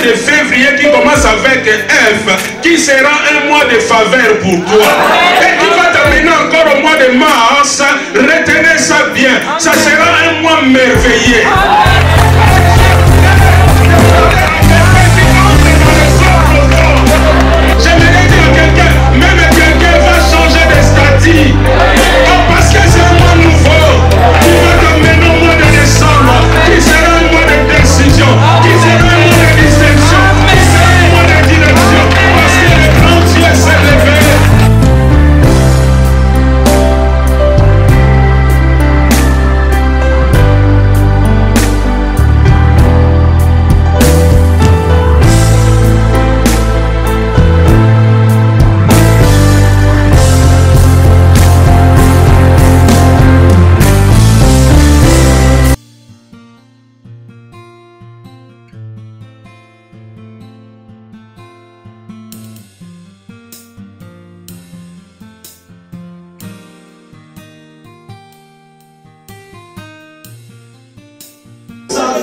de février qui commence avec F, qui sera un mois de faveur pour toi. Et qui va terminer encore au mois de mars. Retenez ça bien. Ça sera un mois merveilleux. J'aimerais dire à quelqu'un, même quelqu'un va changer de statut. Oh, parce que c'est un mois nouveau. Qui va t'amener au mois de décembre. Qui sera un mois de décision. Qui sera un mois de distinction. Qui sera un mois de direction. Parce que le grand Dieu s'est levé.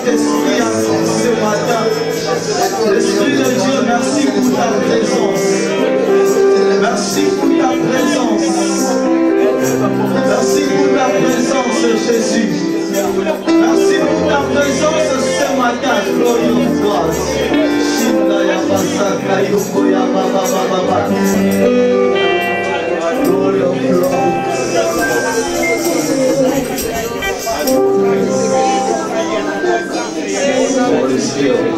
Ce matin, l'Esprit de Dieu, merci pour ta présence. Merci pour ta présence. Merci pour ta présence, Jésus. Merci pour ta présence ce matin. Gloire au grâce. Shindaya Basaka Yokoya Baba Baba. Glory of glory. Holy Spirit.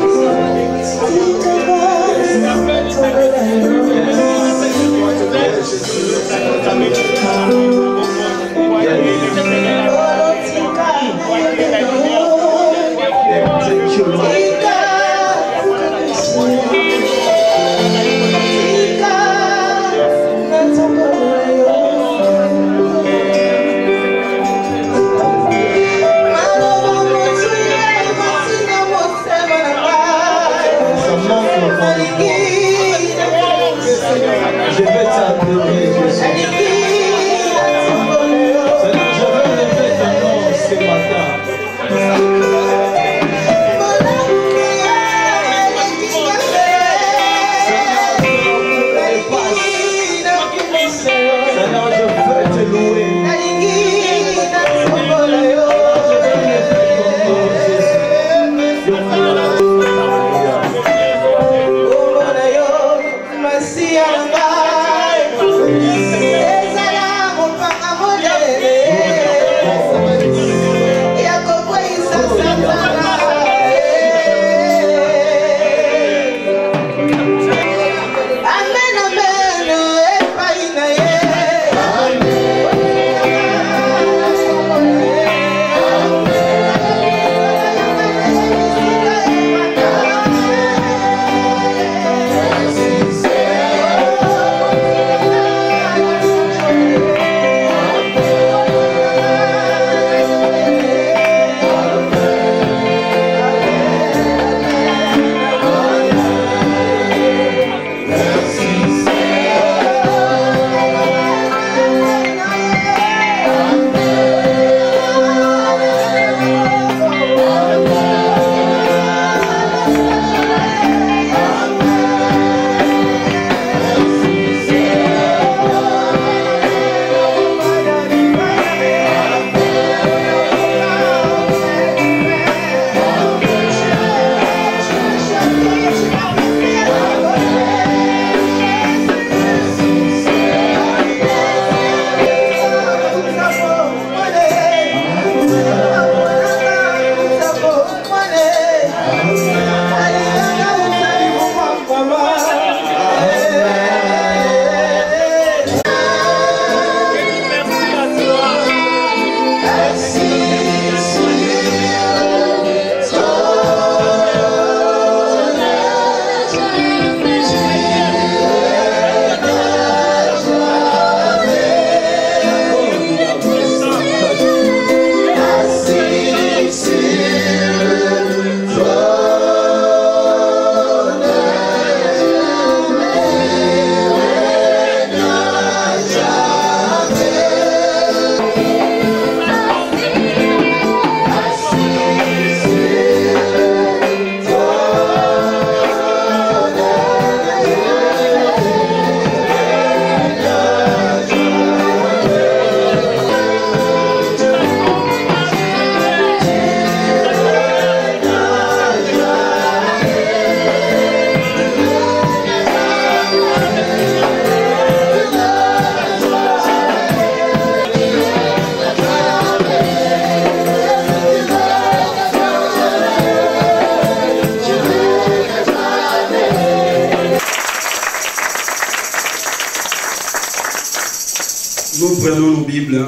Nous prenons nos Bibles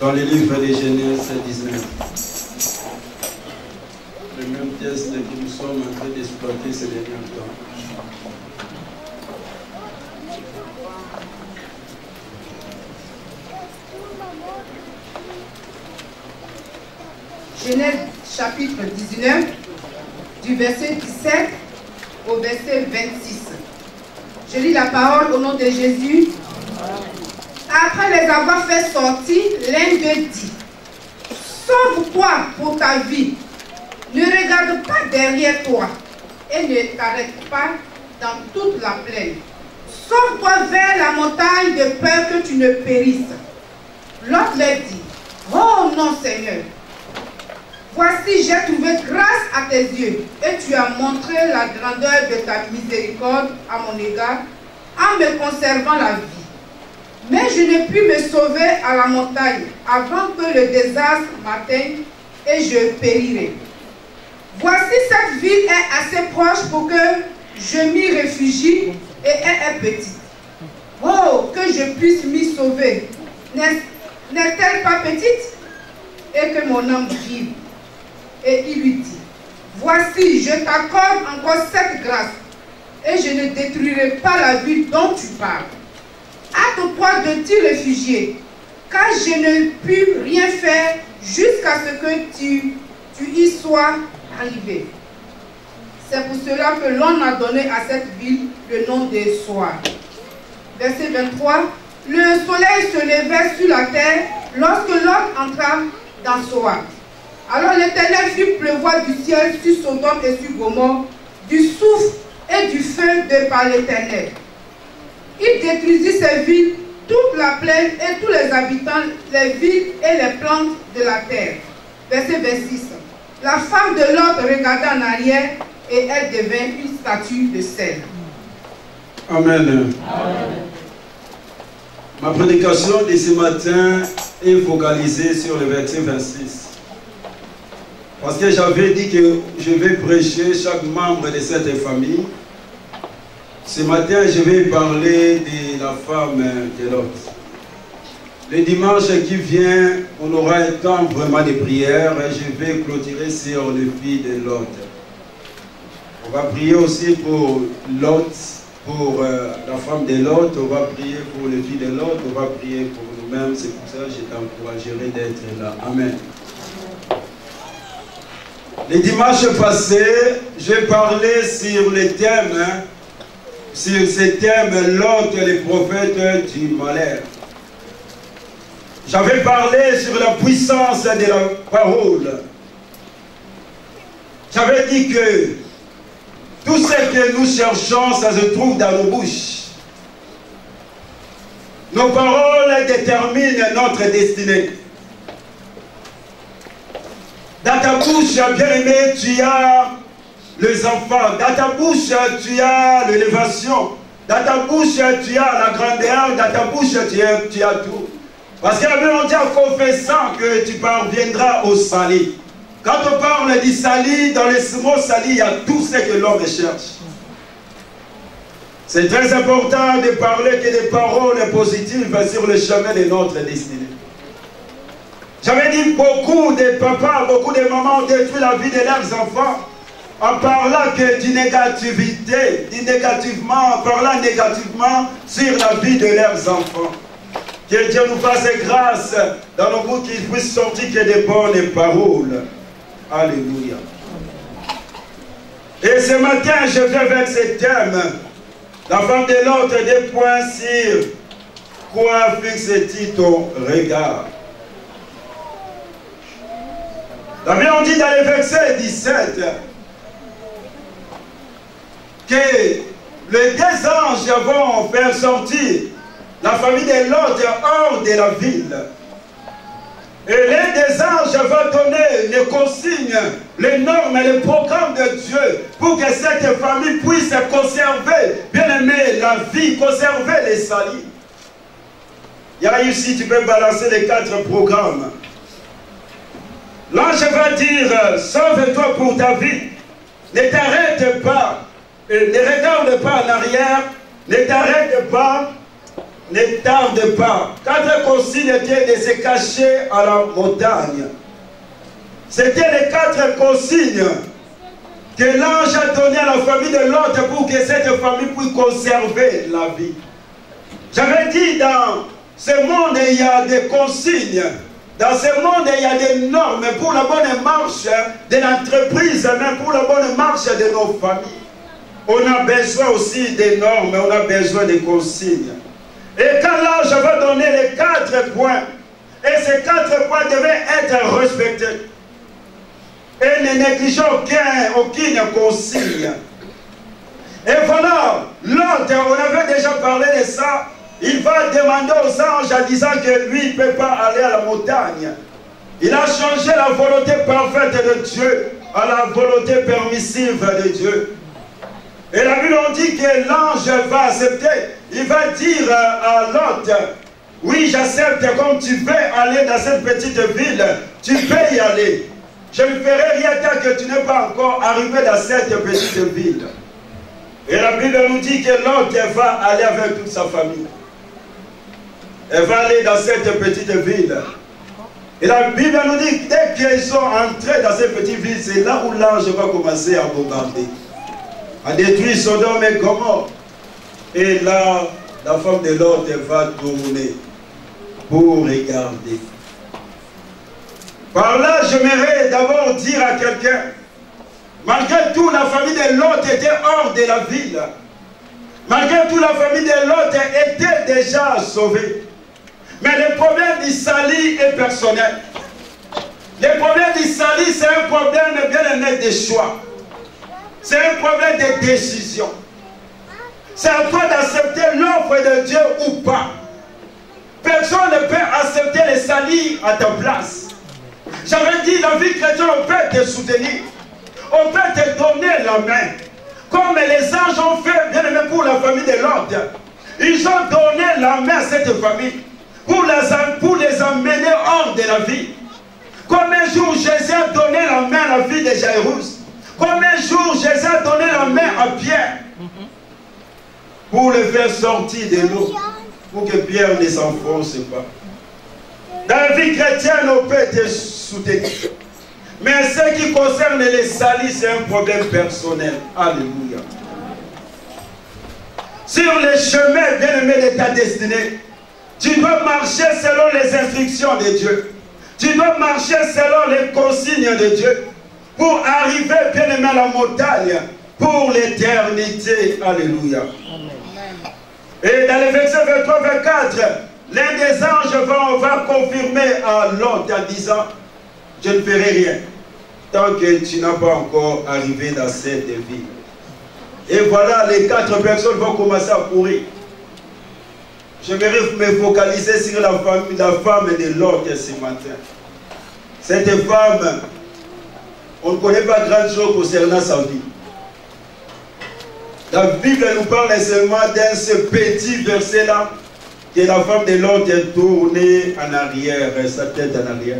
dans le livre de Genèse 19. Le même texte que nous sommes en train d'exploiter ces derniers temps. Genèse chapitre 19, du verset 17 au verset 26. Je lis la parole au nom de Jésus. Après les avoir fait sortir, l'un d'eux dit: sauve-toi pour ta vie, ne regarde pas derrière toi et ne t'arrête pas dans toute la plaine. Sauve-toi vers la montagne de peur que tu ne périsses. L'autre leur dit: oh non Seigneur, voici j'ai trouvé grâce à tes yeux et tu as montré la grandeur de ta miséricorde à mon égard en me conservant la vie. Mais je n'ai pu me sauver à la montagne avant que le désastre m'atteigne et je périrai. Voici cette ville est assez proche pour que je m'y réfugie et elle est petite. Oh, que je puisse m'y sauver. N'est-elle pas petite? Et que mon âme vive. Et il lui dit: voici, je t'accorde encore cette grâce et je ne détruirai pas la ville dont tu parles. Hâte-toi de t'y réfugier, car je ne puis rien faire jusqu'à ce que tu y sois arrivé. C'est pour cela que l'on a donné à cette ville le nom de Soar. Verset 23. Le soleil se levait sur la terre lorsque Lot entra dans Soar. Alors l'Éternel fit pleuvoir du ciel sur Sodome et sur Gomorrhe du souffle et du feu de par l'Éternel. Il détruisit ces villes, toute la plaine et tous les habitants, les villes et les plantes de la terre. Verset 26. La femme de Lot regarda en arrière et elle devint une statue de sel. Amen. Amen. Ma prédication de ce matin est focalisée sur le verset 26. Parce que j'avais dit que je vais prêcher chaque membre de cette famille. Ce matin, je vais parler de la femme de Lot. Le dimanche qui vient, on aura un temps vraiment de prière et je vais clôturer sur le fils de Lot. On va prier aussi pour Lot, pour la femme de Lot, on va prier pour le fils de Lot, on va prier pour nous-mêmes. C'est pour ça que je t'encouragerai d'être là. Amen. Le dimanche passé, j'ai parlé sur le thème, sur ce thème, Lot, le prophète du malheur. J'avais parlé sur la puissance de la parole. J'avais dit que tout ce que nous cherchons, ça se trouve dans nos bouches. Nos paroles déterminent notre destinée. Dans ta bouche, bien-aimé, tu as les enfants. Dans ta bouche, tu as l'élévation. Dans ta bouche, tu as la grandeur. Dans ta bouche, tu as tout. Parce que la Bible dit en confessant que tu parviendras au salut. Quand on parle du salut, dans le mot salut, il y a tout ce que l'homme cherche. C'est très important de parler que des paroles positives sur le chemin de notre destinée. J'avais dit beaucoup de papas, beaucoup de mamans ont détruit la vie de leurs enfants en parlant que d'une négativité, en parlant négativement sur la vie de leurs enfants. Que Dieu nous fasse grâce dans nos bouts qu'il puisse sortir que des bonnes paroles. Alléluia. Et ce matin, je viens avec ce thème. La femme de l'autre, des points sur quoi fixe-t-il ton regard? La Bible dit dans le verset 17 que les deux anges vont faire sortir la famille de Lot hors de la ville. Et l'un des anges va donner les consignes, les normes et les programmes de Dieu pour que cette famille puisse conserver, bien aimé, la vie, conserver les salis. Il y a ici, tu peux balancer les 4 programmes. L'ange va dire, sauve-toi pour ta vie. Ne t'arrête pas, ne regarde pas en arrière, ne t'arrête pas ne tarde pas. 4 consignes étaient de se cacher à la montagne. C'était les 4 consignes que l'ange a données à la famille de Lot pour que cette famille puisse conserver la vie. J'avais dit, dans ce monde, il y a des consignes. Dans ce monde, il y a des normes pour la bonne marche de l'entreprise, même pour la bonne marche de nos familles. On a besoin aussi des normes, on a besoin des consignes. Et quand l'ange va donner les 4 points, et ces 4 points devaient être respectés, et ne négligeons aucune consigne. Et voilà, l'autre, on avait déjà parlé de ça, il va demander aux anges en disant que lui, il ne peut pas aller à la montagne. Il a changé la volonté parfaite de Dieu à la volonté permissive de Dieu. Et la Bible on dit que l'ange va accepter. Il va dire à Lot, oui, j'accepte, comme tu veux aller dans cette petite ville, tu peux y aller. Je ne ferai rien tant que tu n'es pas encore arrivé dans cette petite ville. Et la Bible nous dit que Lot va aller avec toute sa famille. Elle va aller dans cette petite ville. Et la Bible nous dit que dès qu'ils sont entrés dans cette petite ville, c'est là où l'ange va commencer à bombarder, à détruire Sodome et Gomorrhe. Et là, la femme de Lot va tourner pour regarder. Par là, j'aimerais d'abord dire à quelqu'un, malgré tout, la famille de Lot était hors de la ville. Malgré tout, la famille de Lot était déjà sauvée. Mais le problème d'Isali est personnel. Le problème d'Isali, c'est un problème bien aimé de choix. C'est un problème de décision. C'est à toi d'accepter l'offre de Dieu ou pas. Personne ne peut accepter les salis à ta place. J'avais dit, la vie chrétienne, on peut te soutenir. On peut te donner la main. Comme les anges ont fait, bien aimé, pour la famille de Lot. Ils ont donné la main à cette famille pour les emmener hors de la vie. Comme un jour Jésus a donné la main à la fille de Jairus. Comme un jour Jésus a donné la main à Pierre pour le faire sortir de l'eau, pour que Pierre ne s'enfonce pas. Dans la vie chrétienne, on peut te soutenir. Mais ce qui concerne les salis, c'est un problème personnel. Alléluia. Sur les chemins bien-aimés de ta destinée, tu dois marcher selon les instructions de Dieu. Tu dois marcher selon les consignes de Dieu pour arriver bien-aimé à la montagne pour l'éternité. Alléluia. Et dans les versets 23-24, l'un des anges va confirmer à Lot en disant, je ne ferai rien tant que tu n'as pas encore arrivé dans cette ville. Et voilà, les 4 personnes vont commencer à courir. Je vais me focaliser sur la femme de Lot ce matin. Cette femme, on ne connaît pas grand chose concernant sa vie. La Bible nous parle seulement d'un ce petit verset-là, que la femme de Lot est tournée en arrière, sa tête en arrière.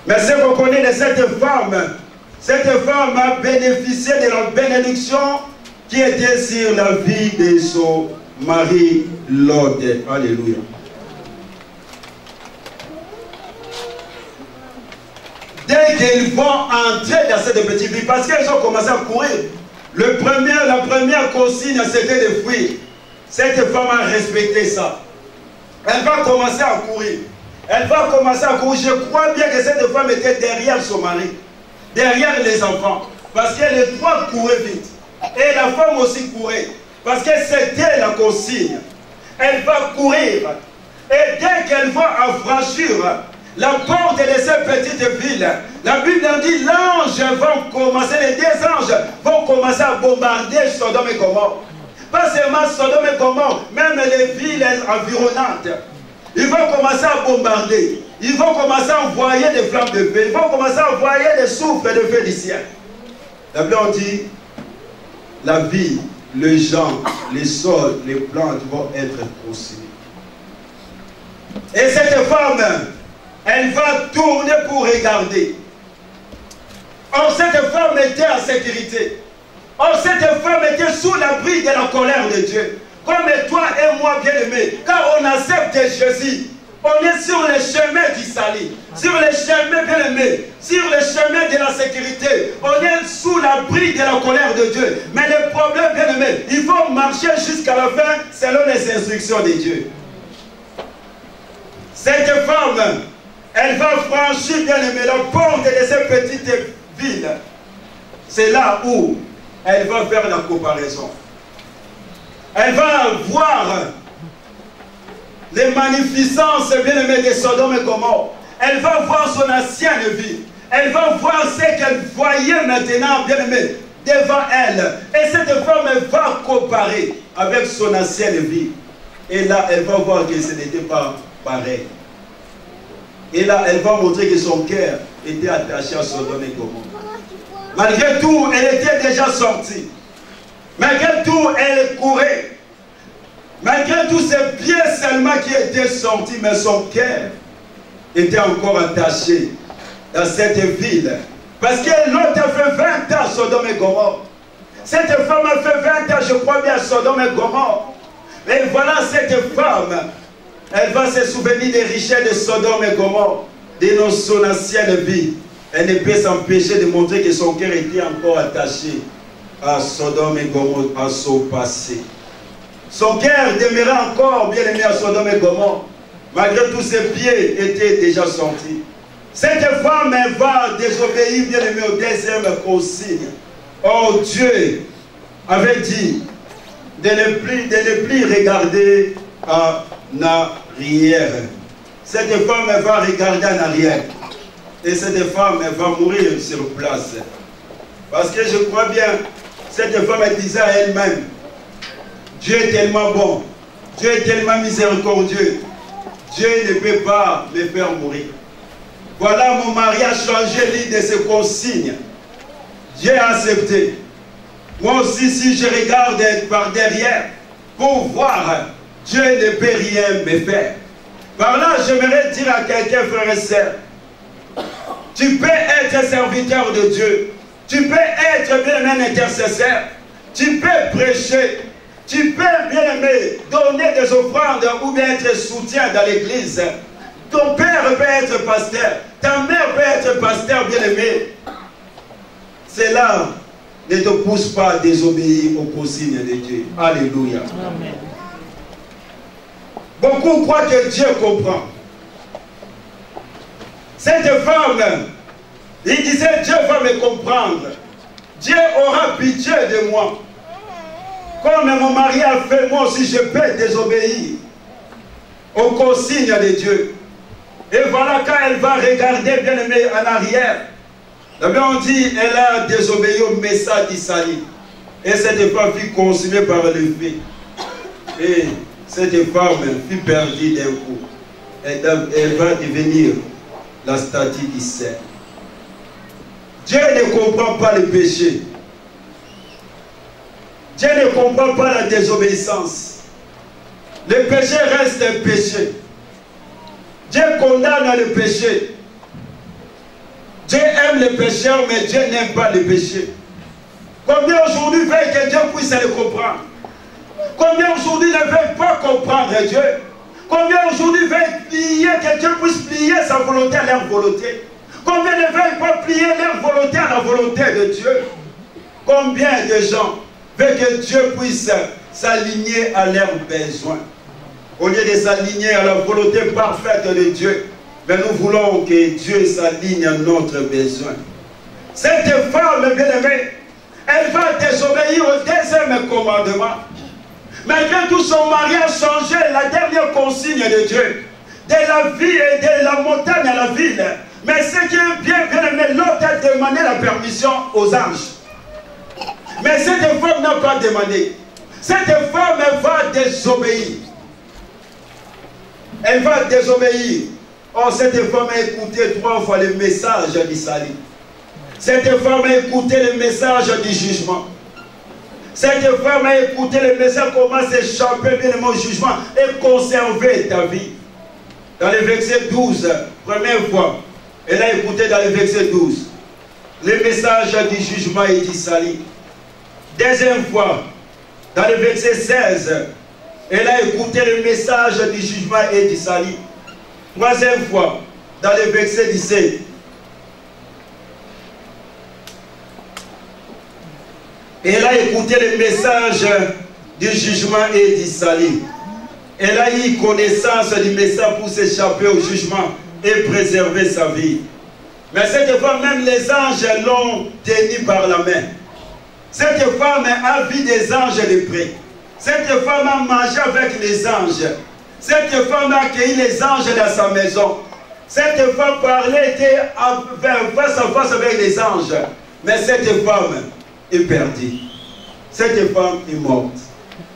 Mais ce qu'on connaît de cette femme a bénéficié de la bénédiction qui était sur la vie de son mari Lot. Alléluia. Dès qu'ils vont entrer dans cette petite ville, parce qu'ils ont commencé à courir, la première consigne c'était de fuir. Cette femme a respecté ça. Elle va commencer à courir. Elle va commencer à courir. Je crois bien que cette femme était derrière son mari, derrière les enfants. Parce que les trois couraient vite. Et la femme aussi courait. Parce que c'était la consigne. Elle va courir. Et dès qu'elle va affranchir la porte de cette petite ville, la Bible dit l'ange va commencer, les 2 anges vont commencer à bombarder Sodome et Gomorrhe. Pas seulement Sodome et Gomorrhe, même les villes environnantes. Ils vont commencer à bombarder. Ils vont commencer à envoyer des flammes de feu. Ils vont commencer à envoyer des souffles de feu du ciel. La Bible dit la vie, les gens, les sols, les plantes vont être consumés. Et cette femme, elle va tourner pour regarder. Or, cette femme était en sécurité. Or, cette femme était sous l'abri de la colère de Dieu. Comme toi et moi, bien-aimés, quand on accepte Jésus, on est sur le chemin du salut, sur le chemin, bien-aimé, sur le chemin de la sécurité. On est sous l'abri de la colère de Dieu. Mais le problème, bien-aimé, il faut marcher jusqu'à la fin selon les instructions de Dieu. Cette femme, elle va franchir, bien-aimé, la porte de ces petites villes. C'est là où elle va faire la comparaison. Elle va voir les magnificences, bien-aimées, de Sodome et Gomorrhe. Elle va voir son ancienne vie. Elle va voir ce qu'elle voyait maintenant, bien-aimée, devant elle. Et cette femme, elle va comparer avec son ancienne vie. Et là, elle va voir que ce n'était pas pareil. Et là, elle va montrer que son cœur était attaché à Sodome et Gomorrhe. Malgré tout, elle était déjà sortie. Malgré tout, elle courait. Malgré tout, c'est bien seulement qui était sorti, mais son cœur était encore attaché dans cette ville. Parce que l'autre a fait 20 ans à Sodome et Gomorrhe. Cette femme a fait 20 ans, je crois bien, à Sodome et Gomorrhe. Et voilà cette femme, elle va se souvenir des richesses de Sodome et Gomorrhe, de son ancienne vie. Elle ne peut s'empêcher de montrer que son cœur était encore attaché à Sodome et Gomorrhe, à son passé. Son cœur demeurait encore bien aimé à Sodome et Gomorrhe, malgré tous ses pieds étaient déjà sortis. Cette femme va désobéir bien aimé au deuxième consigne. Oh, Dieu avait dit de ne plus regarder en arrière. Cette femme va regarder en arrière. Et cette femme va mourir sur place. Parce que je crois bien, cette femme disait à elle-même, Dieu est tellement bon, Dieu est tellement miséricordieux, Dieu ne peut pas me faire mourir. Voilà, mon mari a changé l'une de ses consignes. Dieu a accepté. Moi aussi, si je regarde par derrière, pour voir, Dieu ne peut rien me faire. Par là, j'aimerais dire à quelqu'un, frère et sœur, tu peux être serviteur de Dieu, tu peux être bien un intercesseur, tu peux prêcher, tu peux bien aimer donner des offrandes ou bien être soutien dans l'église. Ton père peut être pasteur, ta mère peut être pasteur bien aimé. Cela ne te pousse pas à désobéir aux consignes de Dieu. Alléluia. Amen. Beaucoup croient que Dieu comprend. Cette femme, il disait, Dieu va me comprendre. Dieu aura pitié de moi. Comme mon mari a fait, moi aussi je peux désobéir aux consignes de Dieu. Et voilà, quand elle va regarder bien aimé en arrière, on dit, elle a désobéi au message d'Issaïe. Et cette femme fut consumée par le feu. Et cette femme fut perdue d'un coup. Elle va devenir la statue d'Israël. Dieu ne comprend pas le péché. Dieu ne comprend pas la désobéissance. Le péché reste un péché. Dieu condamne le péché. Dieu aime les pécheurs, mais Dieu n'aime pas le péché. Combien aujourd'hui veulent que Dieu puisse le comprendre? Combien aujourd'hui ne veulent pas comprendre Dieu? Combien aujourd'hui veulent plier, que Dieu puisse plier sa volonté à leur volonté? Combien ne veulent pas plier leur volonté à la volonté de Dieu? Combien de gens veulent que Dieu puisse s'aligner à leurs besoins? Au lieu de s'aligner à la volonté parfaite de Dieu, mais nous voulons que Dieu s'aligne à notre besoin. Cette femme bien-aimée, elle va désobéir au deuxième commandement. Malgré tout, son mari a changé la dernière consigne de Dieu. De la vie et de la montagne à la ville. Mais ce qui est bien aimé, l'autre a demandé la permission aux anges. Mais cette femme n'a pas demandé. Cette femme va désobéir. Elle va désobéir. Oh, cette femme a écouté 3 fois le message du salut. Cette femme a écouté le message du jugement. Cette femme a écouté le message comment s'échapper bien au jugement et conserver ta vie. Dans le verset 12, première fois, elle a écouté dans le verset 12 le message du jugement et du salut. Deuxième fois, dans le verset 16, Elle a écouté le message du jugement et du salut. Troisième fois, dans le verset 17. Elle a écouté le message du jugement et du salut. Elle a eu connaissance du message pour s'échapper au jugement et préserver sa vie. Mais cette femme, même les anges l'ont tenue par la main. Cette femme a vu des anges de près. Cette femme a mangé avec les anges. Cette femme a accueilli les anges dans sa maison. Cette femme parlait, était face à face avec les anges. Mais cette femme est perdue. Cette femme est morte.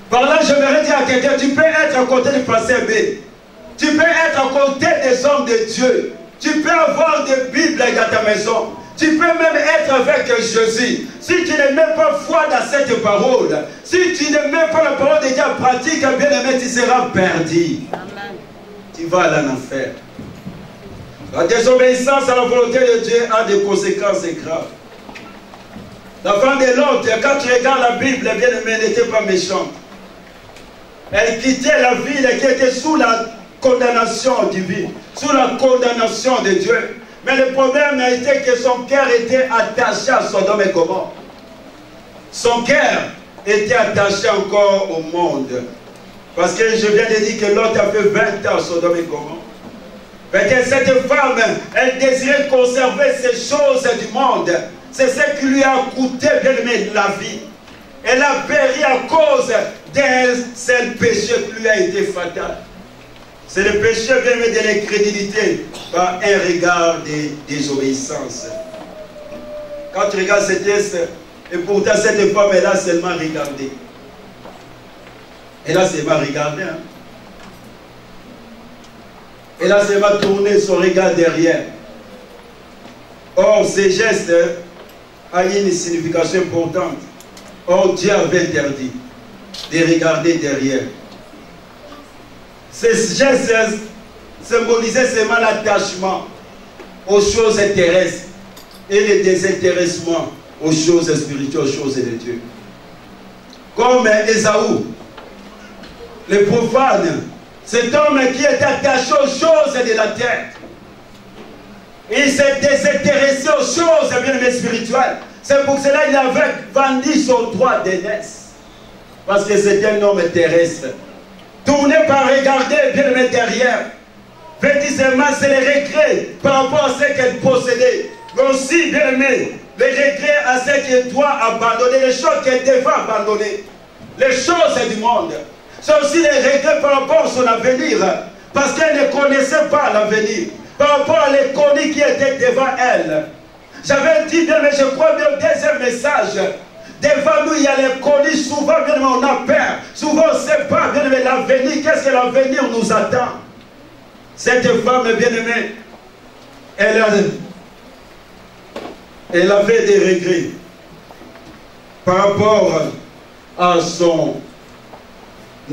Par là, j'aimerais dire à quelqu'un, tu peux être à côté du pasteur B. Tu peux être à côté des hommes de Dieu. Tu peux avoir des Bibles dans ta maison. Tu peux même être avec Jésus. Si tu ne mets pas foi dans cette parole, si tu ne mets pas la parole de Dieu en pratique, bien aimé, tu seras perdu. Amen. Tu vas aller en enfer. La désobéissance à la volonté de Dieu a des conséquences graves. La femme de Lot, quand tu regardes la Bible, bien aimé, n'était pas méchante. Elle quittait la ville qui était sous la condamnation divine, sous la condamnation de Dieu. Mais le problème a été que son cœur était attaché à Sodome et Gomorrhe. Son cœur était attaché encore au monde. Parce que je viens de dire que l'autre a fait 20 ans à Sodome et Gomorrhe. Parce que cette femme, elle désirait conserver ces choses du monde. C'est ce qui lui a coûté, bien aimé, la vie. Elle a péri à cause d'un seul péché qui lui a été fatal. C'est le péché même de l'incrédulité par un regard de désobéissance. Quand tu regardes ce texte, et pourtant cette femme, elle a seulement regardé. Elle a seulement regardé. Hein? Elle a seulement tourné son regard derrière. Or, ces gestes ont une signification importante. Or, Dieu avait interdit de regarder derrière. Ces gestes symbolisaient seulement l'attachement aux choses terrestres et le désintéressement aux choses spirituelles, aux choses de Dieu. Comme Ésaü, le profane, cet homme qui est attaché aux choses de la terre. Il s'est désintéressé aux choses bien spirituelles. C'est pour cela qu'il avait vendu son droit d'aînesse. Parce que c'était un homme terrestre. Tourné par regarder bien aimé derrière. Effectivement, c'est le regret par rapport à ce qu'elle possédait. Mais aussi, bien aimé, le regret à ce qu'elle doit abandonner, les choses qu'elle devait abandonner. Les choses du monde. C'est aussi le regret par rapport à son avenir. Parce qu'elle ne connaissait pas l'avenir. Par rapport à l'économie qui était devant elle. J'avais dit, bien, mais je crois bien au deuxième message. Devant nous, il y a l'économie. Souvent, bien, on a peur. Souvent, on ne sait pas, bien aimé, l'avenir. Qu'est-ce que l'avenir nous attend? Cette femme, bien aimée, elle avait des regrets par rapport à son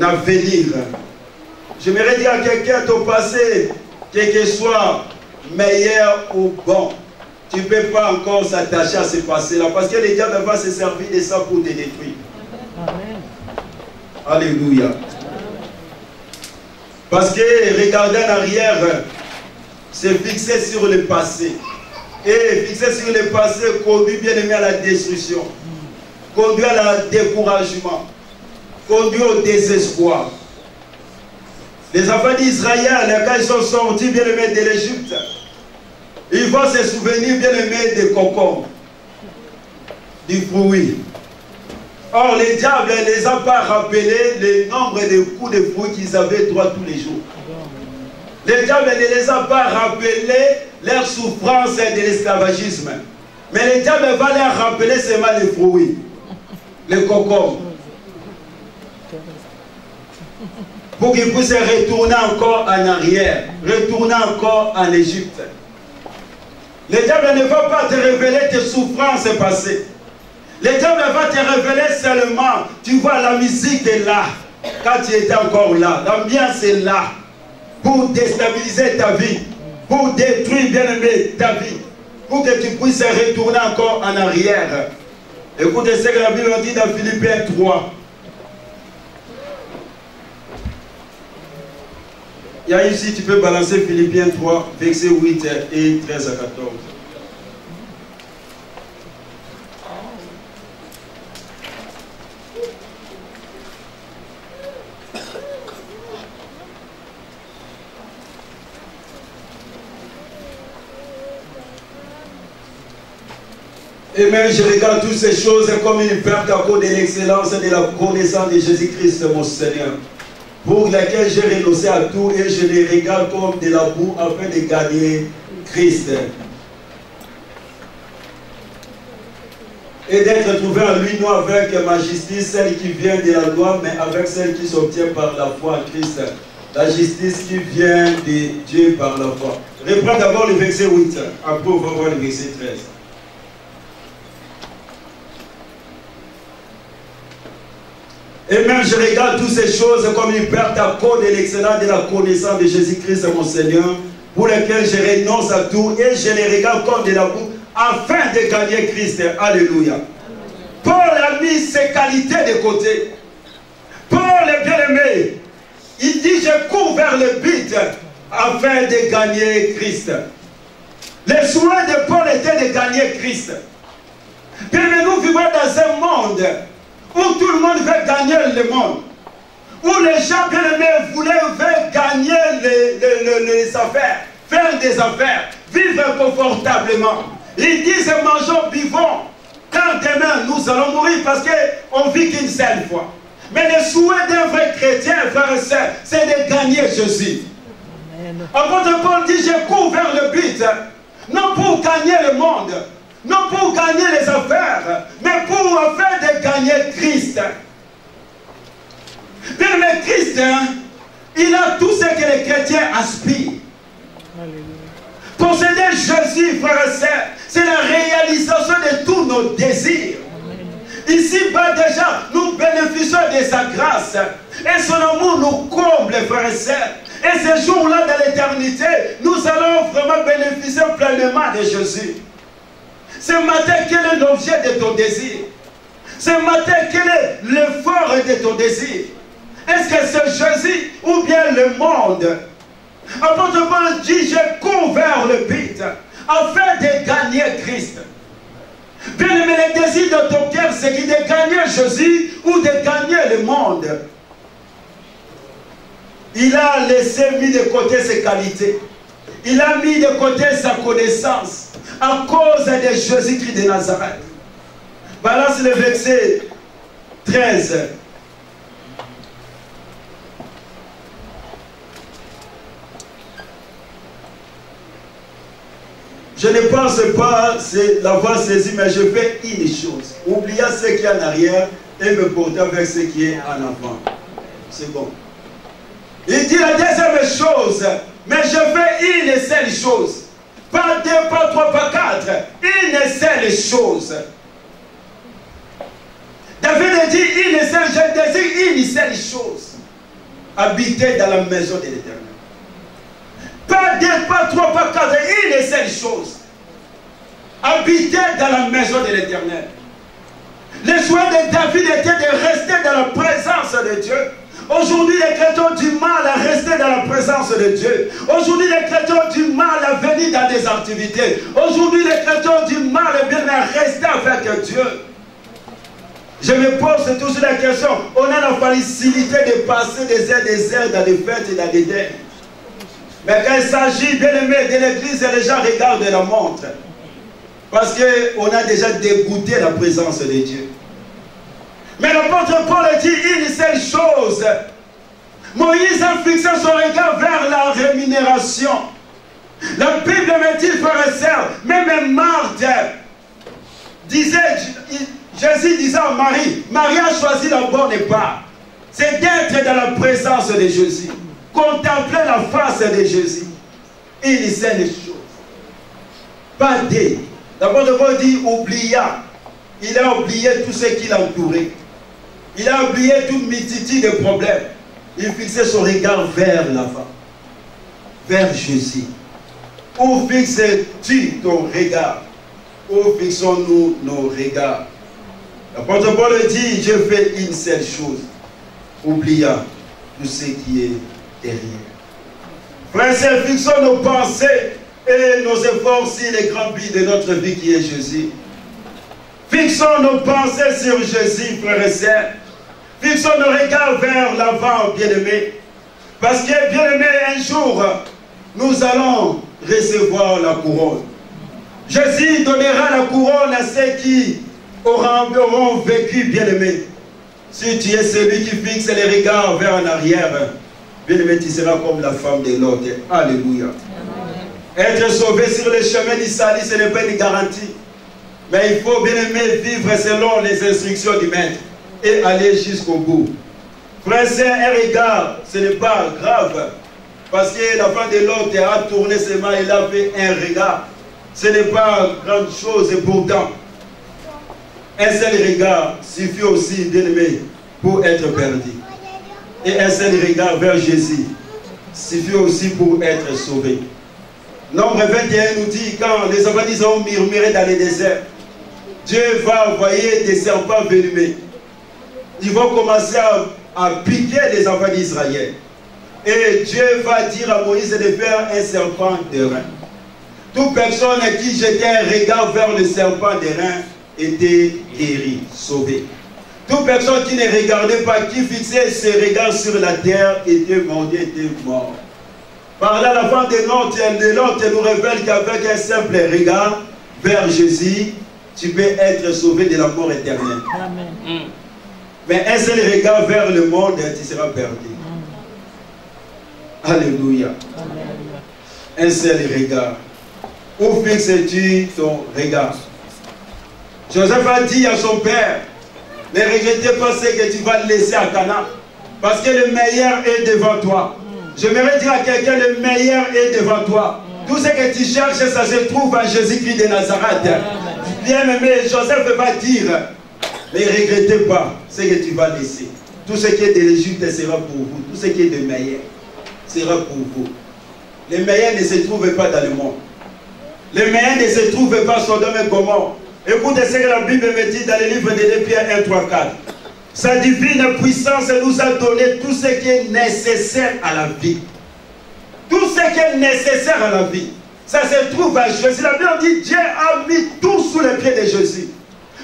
avenir. J'aimerais dire à quelqu'un, ton passé, quel que soit meilleur ou bon, tu ne peux pas encore s'attacher à ce passé-là, parce que le diable va se servir de ça pour te détruire. Amen. Alléluia. Parce que regarder en arrière, c'est fixer sur le passé. Et fixer sur le passé conduit bien aimé à la destruction, conduit à la découragement, conduit au désespoir. Les enfants d'Israël, quand ils sont sortis bien aimés de l'Égypte, ils vont se souvenir bien aimés des concombres, du fruit. Or, le diable ne les a pas rappelé le nombre de coups de fruits qu'ils avaient droit tous les jours. Le diable ne les a pas rappelé leur souffrance de l'esclavagisme. Mais le diable va leur rappeler seulement les fruits, les concombres. Pour qu'ils puissent retourner encore en arrière, retourner encore en Égypte. Le diable ne va pas te révéler tes souffrances passées. Le diable va te révéler seulement, tu vois, la musique est là, quand tu étais encore là. L'ambiance est là, pour déstabiliser ta vie, pour détruire, bien aimé, ta vie, pour que tu puisses retourner encore en arrière. Écoutez ce que la Bible dit dans Philippiens 3. a ici, tu peux balancer Philippiens 3, versets 8 et 13 à 14. Et même je regarde toutes ces choses comme une perte à cause de l'excellence et de la connaissance de Jésus-Christ, mon Seigneur, pour laquelle j'ai renoncé à tout et je les regarde comme de la boue afin de gagner Christ. Et d'être trouvé en lui, non avec ma justice, celle qui vient de la loi, mais avec celle qui s'obtient par la foi en Christ. La justice qui vient de Dieu par la foi. Reprends d'abord le verset 8, après on va voir le verset 13. Et même je regarde toutes ces choses comme une perte à cause de l'excellence de la connaissance de Jésus-Christ, mon Seigneur, pour lequel je renonce à tout et je les regarde comme de la boue, afin de gagner Christ. Alléluia. Paul a mis ses qualités de côté. Paul est bien-aimé. Il dit, je cours vers le but afin de gagner Christ. Le souhait de Paul était de gagner Christ. Mais nous vivons dans un monde où tout le monde veut gagner le monde. Où les gens bien-aimés veulent gagner les affaires, faire des affaires, vivre confortablement. Ils disent, mangeons, buvons. Quand demain nous allons mourir parce qu'on vit qu'une seule fois. Mais le souhait d'un vrai chrétien, frère et sœur, c'est de gagner Jésus. Apôtre Paul dit, je cours vers le but, non pour gagner le monde, non pour gagner les affaires, mais pour afin de gagner Christ. Bien, mais Christ, il a tout ce que les chrétiens aspirent. Posséder Jésus, frère et sœur, c'est la réalisation de tous nos désirs. Ici-bas déjà, nous bénéficions de sa grâce. Et son amour nous comble, frères et sœurs. Et ce jour-là, dans l'éternité, nous allons vraiment bénéficier pleinement de Jésus. Ce matin, quel est l'objet de ton désir? Ce matin, quel est l'effort de ton désir? Est-ce que c'est Jésus ou bien le monde? Apôtre Paul dit, je cours vers le but afin de gagner Christ. Bien aimé, le désir de ton cœur, c'est de gagner Jésus ou de gagner le monde. Il a laissé mis de côté ses qualités. Il a mis de côté sa connaissance à cause de Jésus-Christ de Nazareth. Balance le verset 13. Je ne pense pas l'avoir saisi, mais je fais une chose. Oubliant ce qui est en arrière et me porter vers ce qui est en avant. C'est bon. Il dit la deuxième chose, mais je fais une seule chose. Pas deux, pas trois, pas quatre. Une seule chose. David dit une seule, je désire une seule chose. Habiter dans la maison de l'Éternel. Pas deux, pas trois, pas quatre. Une seule chose. Habiter dans la maison de l'Éternel. Le choix de David était de rester dans la présence de Dieu. Aujourd'hui, les chrétiens ont du mal à rester dans la présence de Dieu. Aujourd'hui, les chrétiens ont du mal à venir dans des activités. Aujourd'hui, les chrétiens ont du mal à rester avec Dieu. Je me pose toujours la question, on a la facilité de passer des heures dans des fêtes et dans des deuils. Mais quand il s'agit, bien aimé, de l'église, les gens regardent la montre. Parce qu'on a déjà dégoûté la présence de Dieu. Mais l'apôtre Paul dit une seule chose. Moïse a fixé son regard vers la rémunération. La Bible me dit, frère et sœur, même Marthe disait, Jésus disait à Marie, Marie a choisi la bonne part. C'est d'être dans la présence de Jésus. Contempler la face de Jésus. Une seule chose. Pas deux. L'apôtre Paul dit, oublia. Il a oublié tout ce qui l'entourait. Il a oublié toute multitude de problèmes. Il fixait son regard vers l'avant. Vers Jésus. Où fixes-tu ton regard? Où fixons-nous nos regards? L'apôtre Paul dit, je fais une seule chose. Oublia tout ce qui est derrière. Frères et sœurs, fixons nos pensées et nos efforts sur les grands buts de notre vie qui est Jésus. Fixons nos pensées sur Jésus, frères et sœurs. Fixons nos regards vers l'avant, bien-aimés. Parce que, bien-aimés, un jour, nous allons recevoir la couronne. Jésus donnera la couronne à ceux qui auront vécu, bien-aimés. Si tu es celui qui fixe les regards vers en arrière, bien-aimé, tu seras comme la femme de Lot. Alléluia. Être sauvé sur le chemin du salut, ce n'est pas une garantie. Mais il faut, bien-aimé, vivre selon les instructions du maître et aller jusqu'au bout. Frère, c'est un regard, ce n'est pas grave. Parce que la femme de Lot a tourné ses mains, il a fait un regard. Ce n'est pas grande chose et pourtant, un seul regard suffit aussi, bien-aimé, pour être perdu. Et un seul regard vers Jésus suffit aussi pour être sauvé. Nombre 21 nous dit, quand les enfants ont murmuré dans les déserts, Dieu va envoyer des serpents venimeux. Ils vont commencer à piquer les enfants d'Israël. Et Dieu va dire à Moïse de faire un serpent d'airain. Toute personne qui jetait un regard vers le serpent d'airain était guérie, sauvée. Toute personne qui ne regardait pas, qui fixait ses regards sur la terre, était mordue, était mort. Par là, la femme de Lot nous révèle qu'avec un simple regard vers Jésus, tu peux être sauvé de la mort éternelle. Amen. Mais un seul regard vers le monde, tu seras perdu. Alléluia. Un seul regard. Où fixes-tu ton regard? Joseph a dit à son père, ne regrettez pas ce que tu vas laisser à Canaan, parce que le meilleur est devant toi. J'aimerais dire à quelqu'un, le meilleur est devant toi. Tout ce que tu cherches, ça se trouve à Jésus-Christ de Nazareth. Bien aimé, Joseph va dire, ne regrettez pas ce que tu vas laisser. Tout ce qui est de l'Égypte sera pour vous. Tout ce qui est de meilleur sera pour vous. Les meilleurs ne se trouvent pas dans le monde. Les meilleurs ne se trouvent pas Sodome et Gomorrhe. Écoutez ce que la Bible me dit dans le livre de 2 Pierre 1, 3, 4. Sa divine puissance nous a donné tout ce qui est nécessaire à la vie. Tout ce qui est nécessaire à la vie. Ça se trouve à Jésus. La Bible dit Dieu a mis tout sous les pieds de Jésus.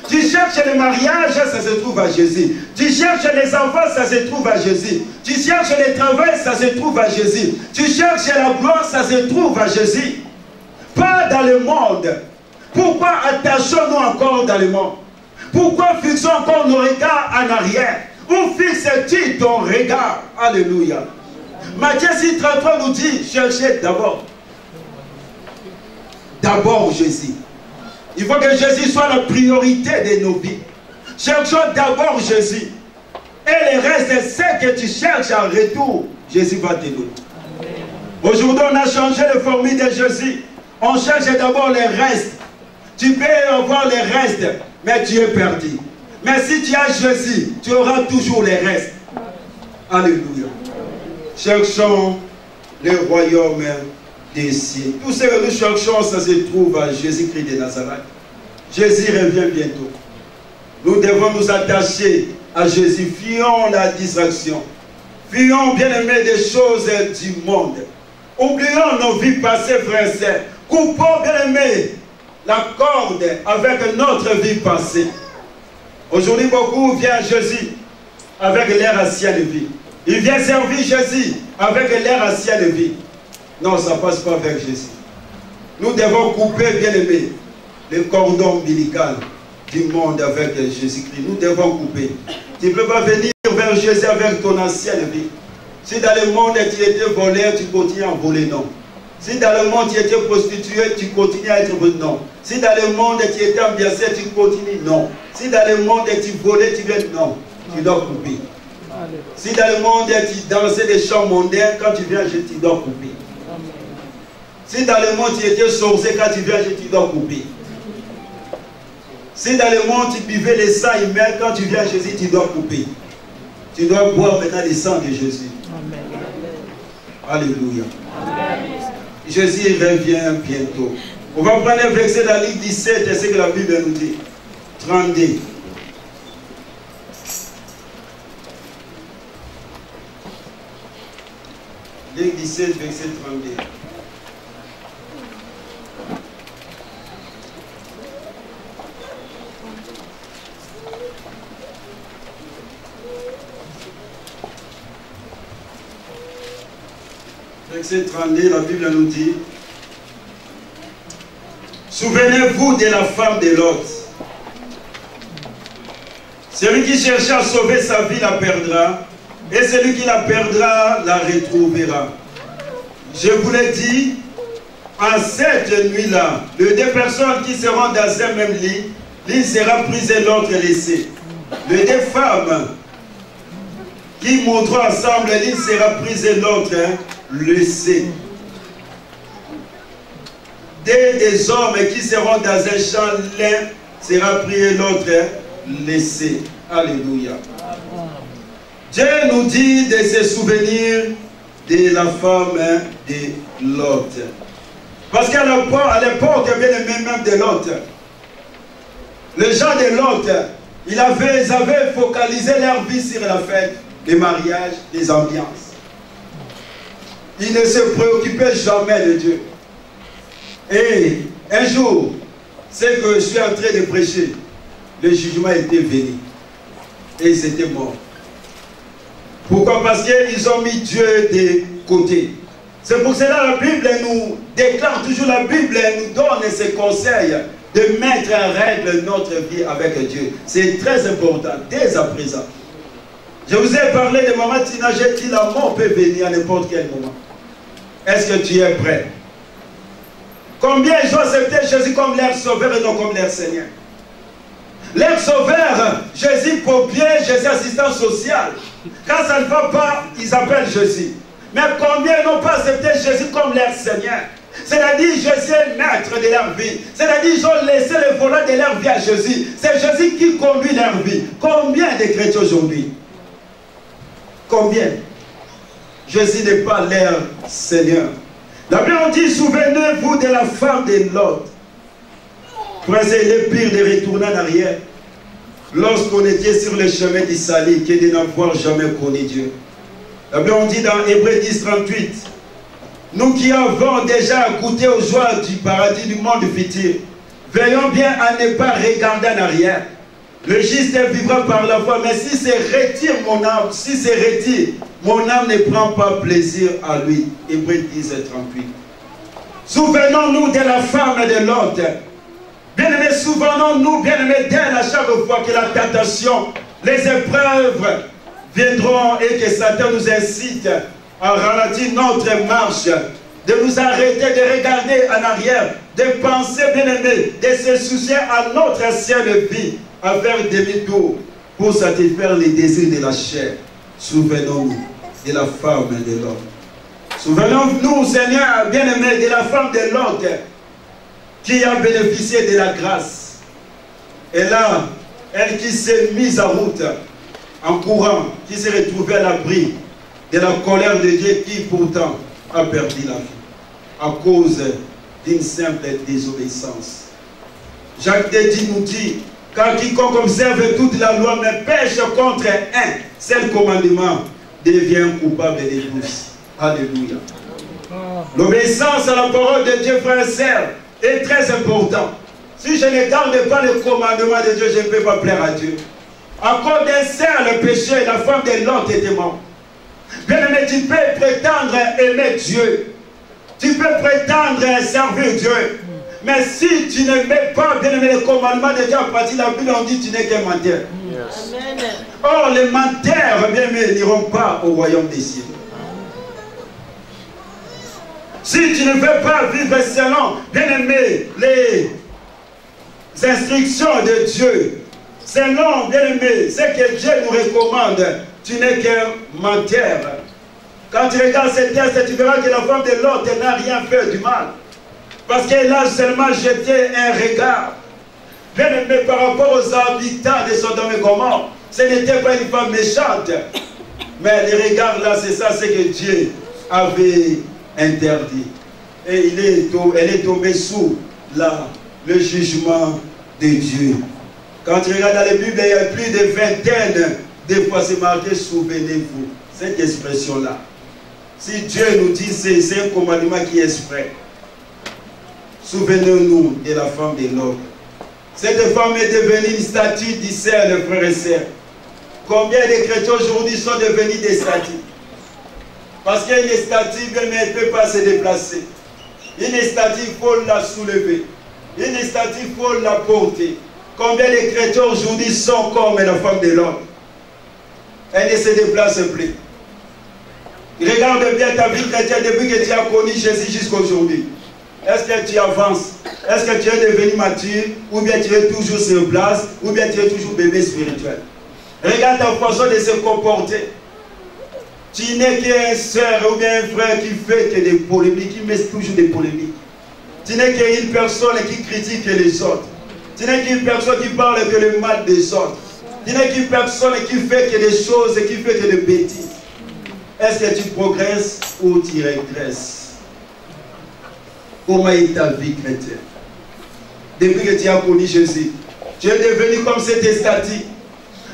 Tu cherches le mariage, ça se trouve à Jésus. Tu cherches les enfants, ça se trouve à Jésus. Tu cherches le travail, ça se trouve à Jésus. Tu cherches la gloire, ça se trouve à Jésus. Pas dans le monde. Pourquoi attachons-nous encore dans le monde? Pourquoi fixons encore nos regards en arrière? Où fixes-tu ton regard? Alléluia. Matthieu 6,33 nous dit, cherchez d'abord. D'abord Jésus. Il faut que Jésus soit la priorité de nos vies. Cherchons d'abord Jésus. Et le reste, c'est ce que tu cherches en retour. Jésus va te donner. Aujourd'hui, on a changé le formule de Jésus. On cherche d'abord les restes. Tu peux avoir les restes, mais tu es perdu. Mais si tu as Jésus, tu auras toujours les restes. Alléluia. Cherchons le royaume des cieux. Tout ce que nous cherchons, ça se trouve à Jésus-Christ de Nazareth. Jésus revient bientôt. Nous devons nous attacher à Jésus. Fuyons la distraction. Fuyons, bien-aimés, des choses du monde. Oublions nos vies passées, frères et sœurs. Coupons, bien-aimés, la corde avec notre vie passée. Aujourd'hui, beaucoup viennent à Jésus avec l'air ancien de vie. Ils viennent servir Jésus avec l'air ancien de vie. Non, ça ne passe pas avec Jésus. Nous devons couper, bien-aimés, le cordon ombilical du monde avec Jésus-Christ. Nous devons couper. Tu ne peux pas venir vers Jésus avec ton ancienne vie. Si dans le monde tu étais voleur, tu continues à voler, non. Si dans le monde tu étais prostitué, tu continues à être non. Si dans le monde tu étais ambiancé, tu continues, non. Si dans le monde tu volais, tu viens, non. Tu dois couper. Si dans le monde tu dansais des chants mondains, quand tu viens, tu dois couper. Si dans le monde tu étais sorcier, quand tu viens, tu dois couper. Si dans le monde tu buvais les sang humains, quand tu viens à Jésus, tu dois couper. Tu dois boire maintenant le sang de Jésus. Amen. Alléluia. Amen. Jésus revient bientôt. On va prendre un verset dans la ligne 17, c'est ce que la Bible nous dit. 32. Luc 17, verset 32. Verset 32, la Bible nous dit: souvenez-vous de la femme de Lot. Celui qui cherchait à sauver sa vie la perdra, et celui qui la perdra la retrouvera. Je vous l'ai dit, en cette nuit-là, les deux personnes qui seront dans un même lit, l'une sera prise et l'autre laissée. Les deux femmes qui monteront ensemble, l'une sera prise et l'autre laissée. Des hommes qui seront dans un champ, l'un sera pris et l'autre laissé. Alléluia. Dieu nous dit de se souvenir de la femme de Lot. Parce qu'à l'époque, bien aimé, même de Lot, les gens de Lot, ils avaient focalisé leur vie sur la fête, les mariages, les ambiances. Ils ne se préoccupaient jamais de Dieu. Et un jour, c'est que je suis en train de prêcher, le jugement était venu. Et ils étaient morts. Pourquoi? Parce qu'ils ont mis Dieu de côté. C'est pour cela que la Bible nous déclare toujours, la Bible nous donne ses conseils de mettre en règle notre vie avec Dieu. C'est très important, dès à présent. Je vous ai parlé de Maman Tina, j'ai dit la mort peut venir à n'importe quel moment. Est-ce que tu es prêt? Combien ils ont accepté Jésus comme leur sauveur et non comme leur Seigneur? Leur sauveur, Jésus pompier, Jésus assistant social. Quand ça ne va pas, ils appellent Jésus. Mais combien n'ont pas accepté Jésus comme leur Seigneur? C'est-à-dire Jésus est maître de leur vie. C'est-à-dire ils ont laissé le volant de leur vie à Jésus. C'est Jésus qui conduit leur vie. Combien de chrétiens aujourd'hui? Combien? Jésus n'est pas leur Seigneur. La Bible dit, souvenez-vous de la femme de Lot. C'est le pire de retourner en arrière. Lorsqu'on était sur le chemin du salut, que de n'avoir jamais connu Dieu. La Bible dit dans Hébreux 10, 38, nous qui avons déjà goûté aux joies du paradis du monde futur, veillons bien à ne pas regarder en arrière. Le juste vivra par la foi, mais si c'est retire mon âme, si c'est retire, mon âme ne prend pas plaisir à lui. Hébreux 10, 38. Souvenons-nous de la femme de Lot. Bien-aimés, souvenons-nous, bien-aimés, d'elle à chaque fois que la tentation, les épreuves viendront et que Satan nous incite à ralentir notre marche, de nous arrêter, de regarder en arrière, de penser, bien-aimés, de se soucier à notre ancienne vie, à faire demi-tour pour satisfaire les désirs de la chair. Souvenons-nous de la femme de Lot. Souvenons-nous, Seigneur, bien-aimés, de la femme de Lot qui a bénéficié de la grâce. Et là, elle qui s'est mise en route, en courant, qui s'est retrouvée à l'abri de la colère de Dieu qui pourtant a perdu la vie à cause d'une simple désobéissance. Jacques Dédi nous dit, car quiconque observe toute la loi mais pêche contre un seul commandement devient coupable de tous. Alléluia. L'obéissance à la parole de Dieu, frère et sœur, est très important. Si je ne garde pas le commandement de Dieu, je ne peux pas plaire à Dieu. À cause d'un seul péché, la femme de Lot était morte. Bien aimé, tu peux prétendre aimer Dieu. Tu peux prétendre servir Dieu. Mais si tu ne mets pas, bien aimé, le commandement de Dieu à partir de la Bible, on dit tu n'es qu'un menteur. Yes. Or, les menteurs, bien aimé, n'iront pas au royaume des cieux. Si tu ne veux pas vivre selon, bien aimé, les instructions de Dieu, selon, bien aimé, ce que Dieu nous recommande, tu n'es qu'un menteur. Quand tu regardes ce texte, tu verras que la femme de Lot n'a rien fait du mal. Parce qu'elle a seulement jeté un regard. Bien aimé, par rapport aux habitants de Sodome et Gomorrhe, ce n'était pas une femme méchante. Mais les regards là, c'est ça, c'est que Dieu avait interdit. Et elle est tombée sous le jugement de Dieu. Quand tu regardes dans la Bible, il y a plus de vingtaine de fois c'est marqué souvenez-vous. Cette expression-là. Si Dieu nous dit c'est un commandement qui est vrai. Souvenez-nous de la femme de Lot. Cette femme est devenue une statue d'Israël, frères et sœurs. Combien de chrétiens aujourd'hui sont devenus des statues? Parce qu'il y a une statue, mais elle ne peut pas se déplacer. Une statue, il faut la soulever. Une statue, il faut la porter. Combien de chrétiens aujourd'hui sont comme la femme de Lot? Elle ne se déplace plus. Regarde bien ta vie chrétienne depuis que tu as connu Jésus jusqu'à aujourd'hui. Est-ce que tu avances? Est-ce que tu es devenu mature? Ou bien tu es toujours sur place? Ou bien tu es toujours bébé spirituel? Regarde ta façon de se comporter. Tu n'es qu'un soeur ou bien un frère qui fait que des polémiques, qui met toujours des polémiques. Tu n'es qu'une personne qui critique les autres. Tu n'es qu'une personne qui parle que le mal des autres. Tu n'es qu'une personne qui fait que des choses, qui fait que des bêtises. Est-ce que tu progresses ou tu régresses? Comment est ta vie chrétienne? Depuis que tu as connu Jésus, tu es devenu comme cette statue.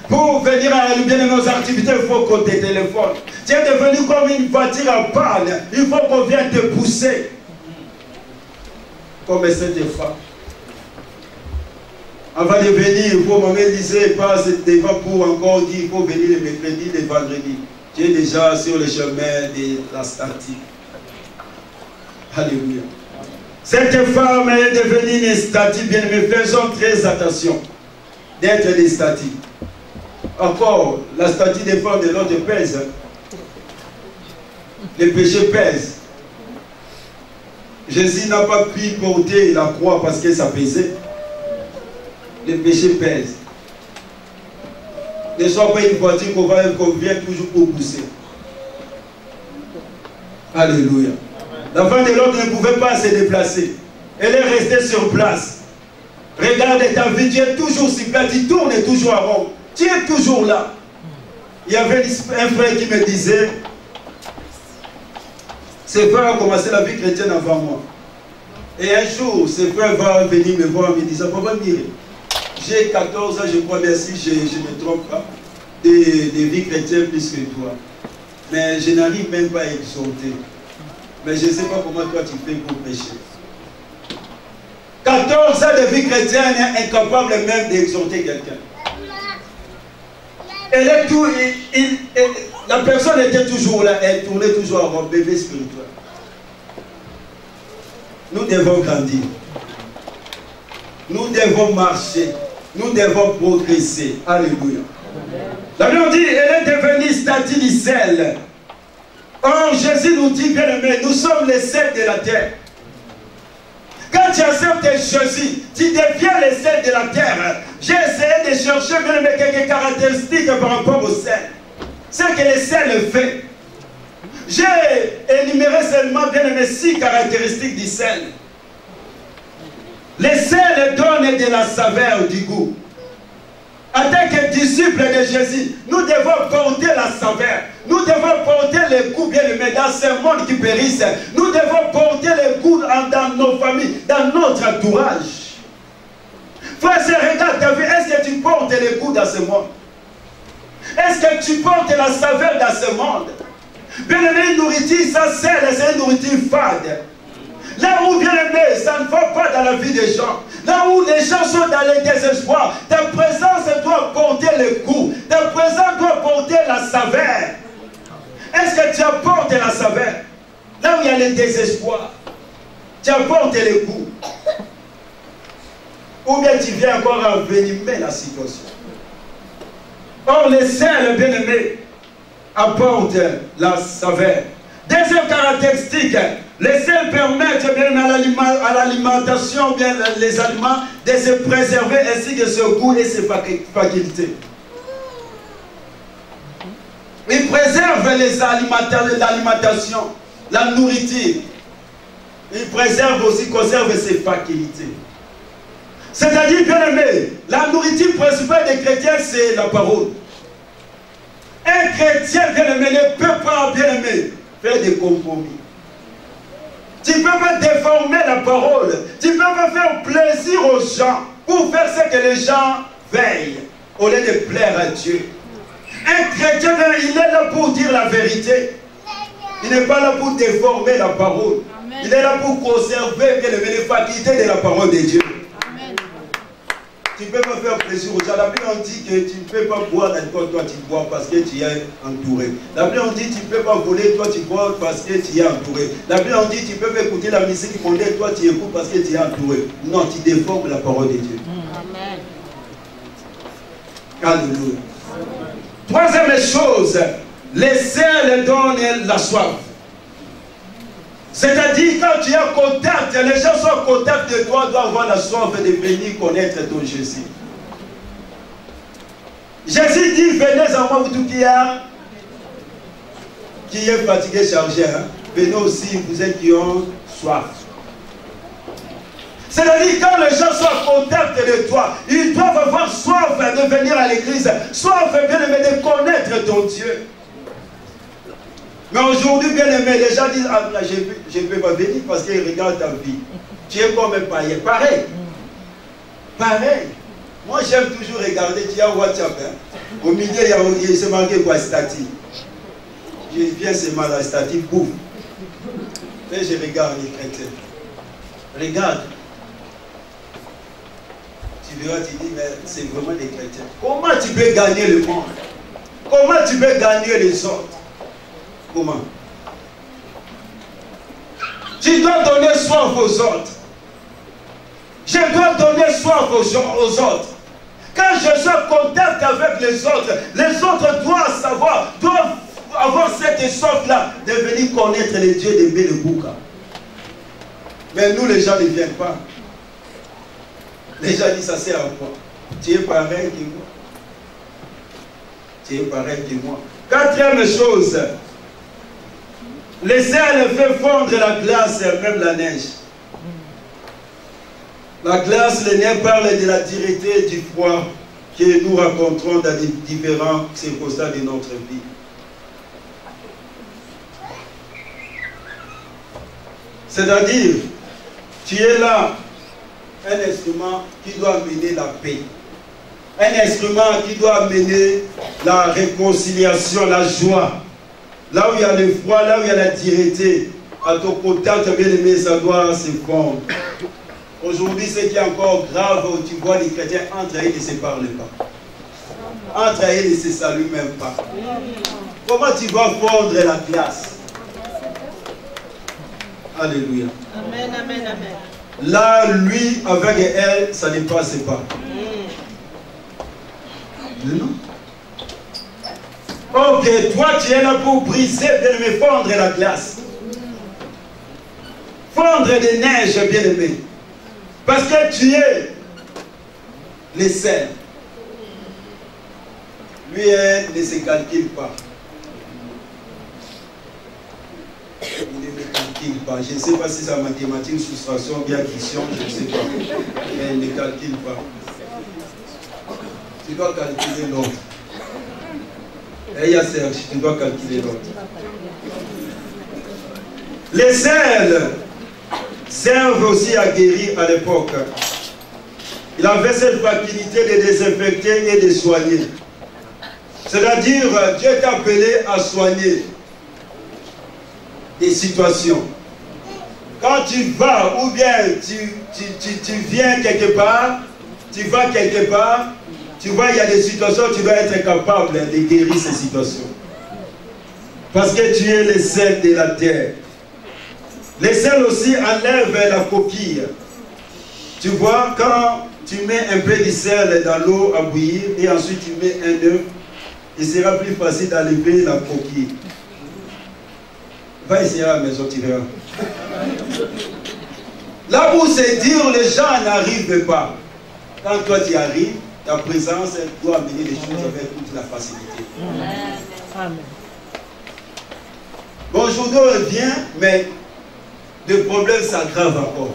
Pour venir à bien nos activités, il faut qu'on te téléphone. Tu es devenu comme une voiture en panne. Il faut qu'on vienne te pousser. Comme cette femme. Avant de venir, il faut maman disait, passe devant pour encore dire, il faut venir le mercredi, le vendredi. Tu es déjà sur le chemin de la statue. Alléluia. Cette femme est devenue une statue, bien aimée. Faisons très attention d'être des statues. Encore, la statue des femmes de l'autre pèse. Le péché pèse. Jésus n'a pas pu porter la croix parce que ça pesait. Le péché pèse. Ne sois pas une voiture qu'on vient toujours pour pousser. Alléluia. La femme de l'autre ne pouvait pas se déplacer. Elle est restée sur place. Regarde ta vie, tu es toujours sur place, tu tournes toujours à rond. Tu es toujours là. Il y avait un frère qui me disait, ce frère a commencé la vie chrétienne avant moi. Et un jour, ce frère va venir me voir et me dire, Papa Miré, j'ai 14 ans, je crois, merci, je ne me trompe pas, de vie chrétienne plus que toi. Mais je n'arrive même pas à exhorter. Mais je ne sais pas comment toi tu fais pour pécher. 14 ans de vie chrétienne, incapable même d'exhorter quelqu'un. Elle est tout, la personne était toujours là, elle tournait toujours à mon bébé spirituel. Nous devons grandir. Nous devons marcher. Nous devons progresser. Alléluia. La Bible dit, elle est devenue statue du sel. Or, Jésus nous dit, bien aimé, nous sommes les sels de la terre. Quand tu acceptes Jésus, tu deviens le sel de la terre. J'ai essayé de chercher bien aimé quelques caractéristiques par rapport au sel. Ce que le sel fait. J'ai énuméré seulement bien aimé 6 caractéristiques du sel. Le sel donne de la saveur, du goût. En tant que disciples de Jésus, nous devons porter la saveur. Nous devons porter le goût, bien aimé, dans ce monde qui périsse. Nous devons porter le goût dans nos familles, dans notre entourage. Frère, regarde ta vie, est-ce que tu portes le goût dans ce monde? Est-ce que tu portes la saveur dans ce monde? Bien aimé, une nourriture, ça c'est une nourriture fade. Là où, bien aimé, ça ne va pas dans la vie des gens. Là où les gens sont dans le désespoir, ta présence doit porter le goût. Ta présence doit porter la saveur. Est-ce que tu apportes la saveur? Là où il y a le désespoir, tu apportes le goût. Ou bien tu viens encore envenimer la situation. Or, le sel, bien aimé, apporte la saveur. Deuxième caractéristique, les sels permettent bien à l'alimentation, bien les aliments, de se préserver ainsi que ce goût et ses facultés. Ils préservent l'alimentation, la nourriture. Ils préservent aussi, conservent ses facultés. C'est-à-dire, bien aimé, la nourriture principale des chrétiens, c'est la parole. Un chrétien, bien aimé, ne peut pas, bien aimé, faire des compromis. Tu ne peux pas déformer la parole. Tu ne peux pas faire plaisir aux gens pour faire ce que les gens veillent au lieu de plaire à Dieu. Un chrétien, il est là pour dire la vérité. Il n'est pas là pour déformer la parole. Amen. Il est là pour conserver les facultés de la parole de Dieu. Amen. Tu ne peux pas faire plaisir aux gens. La Bible on dit que tu ne peux pas boire d'alcool, toi tu bois parce que tu es entouré. La Bible on dit que tu ne peux pas voler, toi tu bois parce que tu es entouré. La Bible on dit que tu peux pas écouter la musique mondaine, toi tu écoutes parce que tu es entouré. Non, tu déformes la parole de Dieu. Amen. Alléluia. Troisième chose, les sels donnent la soif. C'est-à-dire, quand tu es en contact, les gens sont en contact de toi, doivent avoir la soif de venir connaître ton Jésus. Jésus dit, venez à moi, vous tous qui est fatigué, chargé. Hein? Venez aussi, vous êtes qui ont soif. C'est-à-dire, quand les gens sont en contact de toi, ils doivent avoir soif de venir à l'église, soif de connaître ton Dieu. Mais aujourd'hui, bien aimé, les gens disent, ah, je ne peux pas venir parce qu'ils regardent ta vie. Tu es comme un païen. Pareil. Pareil. Moi, j'aime toujours regarder, tu as WhatsApp. Hein? Au milieu, il y a marqué quoi, statut. Je viens seulement la statut, boum. Et je regarde les chrétiens. Regarde. Tu verras, tu dis, mais c'est vraiment des chrétiens. Comment tu peux gagner le monde? Comment tu peux gagner les autres? Comment? Tu dois donner soif aux autres. Je dois donner soif aux autres. Quand je suis en contact avec les autres doivent savoir, doivent avoir cette soif-là de venir connaître les dieux de Belebouka. Mais nous, les gens ne viennent pas. Les gens disent, ça sert à quoi? Tu es pareil que moi. Tu es pareil que moi. Quatrième chose, les sels fait fondre la glace et même la neige. La glace, le nez parle de la dureté du froid que nous rencontrons dans les différentes circonstances de notre vie. C'est-à-dire, tu es là, un instrument qui doit amener la paix. Un instrument qui doit amener la réconciliation, la joie. Là où il y a le froid, là où il y a la dureté, à ton contact, bien aimé, ça doit se fondre. Aujourd'hui, ce qui est encore grave, où tu vois les chrétiens entre eux, ils ne se parlent pas. Entre eux, ils ne se saluent même pas. Comment tu vas fondre la glace? Alléluia. Amen, amen, amen. Là, lui, avec elle, ça ne passe pas. Non. Ok, toi, tu es là pour briser, bien-aimé, fondre la glace. Fondre des neiges, bien-aimé. Parce que tu es les sels. Lui, elle ne se calcule pas. Il ne me calcule pas. Je ne sais pas si c'est mathématique, soustraction, bien addition, je ne sais pas. Mais il ne calcule pas. Tu dois calculer l'autre. Et il y a Serge, tu dois calculer l'autre. Les sels servent aussi à guérir à l'époque. Il avait cette faculté de désinfecter et de soigner. C'est-à-dire, Dieu t'a appelé à soigner des situations. Quand tu vas, ou bien tu viens quelque part, tu vas quelque part, tu vois, il y a des situations, tu dois être capable de guérir ces situations. Parce que tu es le sel de la terre. Les sels aussi enlèvent la coquille. Tu vois, quand tu mets un peu de sel dans l'eau à bouillir et ensuite tu mets un œuf, il sera plus facile d'enlever la coquille. Va essayer à la maison, tu verras. Là où c'est dur, les gens n'arrivent pas. Quand toi tu arrives, ta présence doit amener les choses avec toute la facilité. Amen. Bon, aujourd'hui on revient, mais le problème s'aggrave encore.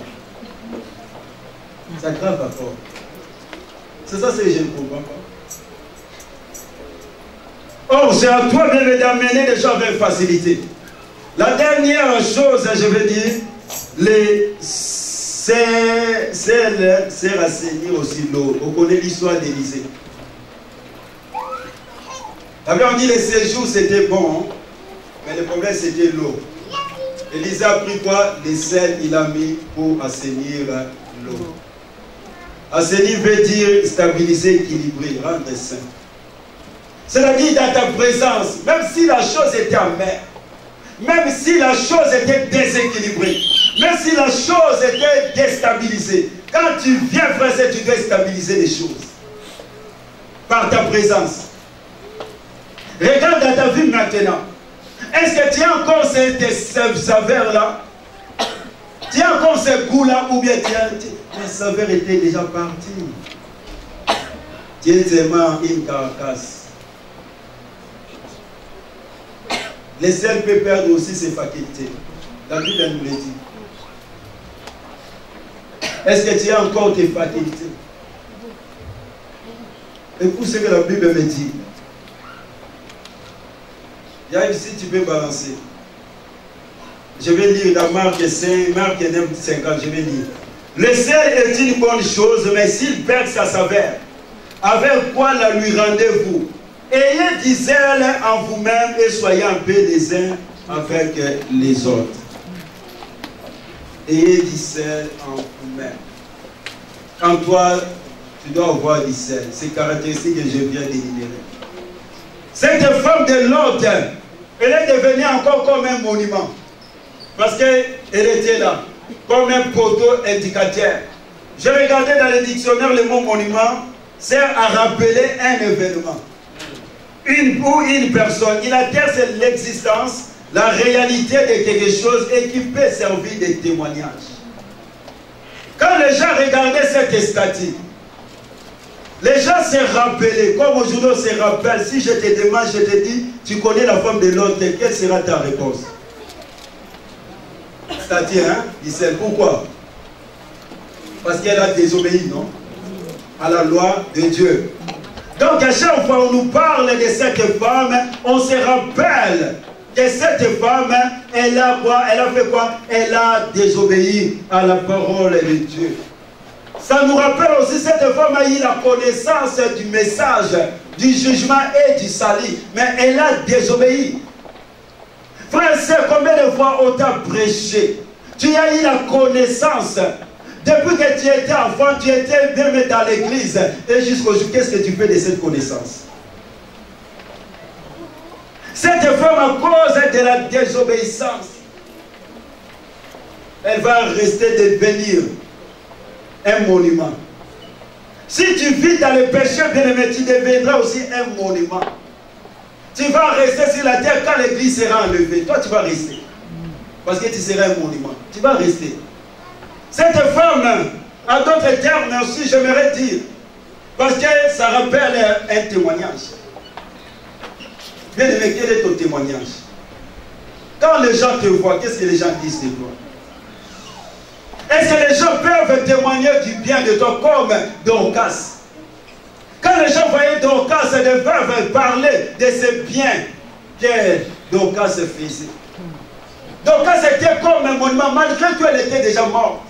Ça grave encore. C'est ça ce que je ne comprends pas. Or, c'est à toi bien d'amener les gens avec facilité. La dernière chose, je veux dire, les sert à saigner aussi l'eau. On connaît l'histoire d'Élisée. On dit les séjours c'était bon. Mais le problème, c'était l'eau. Élisée a pris quoi? Les sels, il a mis pour assainir l'eau. Assainir veut dire stabiliser, équilibrer, rendre sain. C'est-à-dire dans ta présence, même si la chose était amère, même si la chose était déséquilibrée, même si la chose était déstabilisée, quand tu viens, frère, tu dois stabiliser les choses par ta présence. Regarde dans ta vie maintenant. Est-ce que tu as encore ces saveurs-là? Tu as encore ce goût-là ou bien les saveurs étaient déjà parties? Tu es seulement une carcasse. Les sels peuvent perdre aussi ses facultés. La Bible nous le dit. Est-ce que tu as encore tes facultés? Écoute ce que la Bible me dit. Il y a ici, tu peux balancer. Je vais lire dans Marc 5, Marc 9, 50, je vais lire. Le sel est une bonne chose, mais s'il perd sa saveur, avec quoi la lui rendez-vous? Ayez du zèle en vous-même et soyez en paix les uns avec les autres. Ayez du sel en vous-même. En toi, tu dois avoir du sel. C'est caractéristique que je viens d'énumérer. Cette femme de Lot, elle est devenue encore comme un monument. Parce qu'elle était là, comme un poteau indicateur. Je regardais dans le dictionnaire le mot monument, sert à rappeler un événement. Ou une personne. Il atteste l'existence, la réalité de quelque chose et qui peut servir de témoignage. Quand les gens regardaient cette statue, les gens se rappelaient, comme aujourd'hui on se rappelle, si je te demande, je te dis, tu connais la femme de l'autre, quelle sera ta réponse? Statue, hein? Dit-elle, pourquoi? Parce qu'elle a désobéi, non? À la loi de Dieu. Donc à chaque fois on nous parle de cette femme, on se rappelle que cette femme, elle a quoi? Elle a fait quoi? Elle a désobéi à la parole de Dieu. Ça nous rappelle aussi cette femme a eu la connaissance du message, du jugement et du salut. Mais elle a désobéi. Frère, c'est combien de fois on t'a prêché? Tu as eu la connaissance. Depuis que tu étais enfant, tu étais même dans l'église. Et jusqu'au jour, qu'est-ce que tu fais de cette connaissance? Cette femme, à cause de la désobéissance, elle va rester devenir un monument. Si tu vis dans le péché, bien-aimé, tu deviendras aussi un monument. Tu vas rester sur la terre quand l'église sera enlevée. Toi, tu vas rester. Parce que tu seras un monument. Tu vas rester. Cette femme, en d'autres termes aussi, j'aimerais dire, parce que ça rappelle un témoignage. Bien-aimé, quel est ton témoignage? Quand les gens te voient, qu'est-ce que les gens disent de toi? Est-ce que les gens peuvent témoigner du bien de toi comme Dorcas? Quand les gens voyaient Dorcas, ils peuvent parler de ce bien que Dorcas faisait. Dorcas était comme un monument, malgré qu'elle était déjà morte.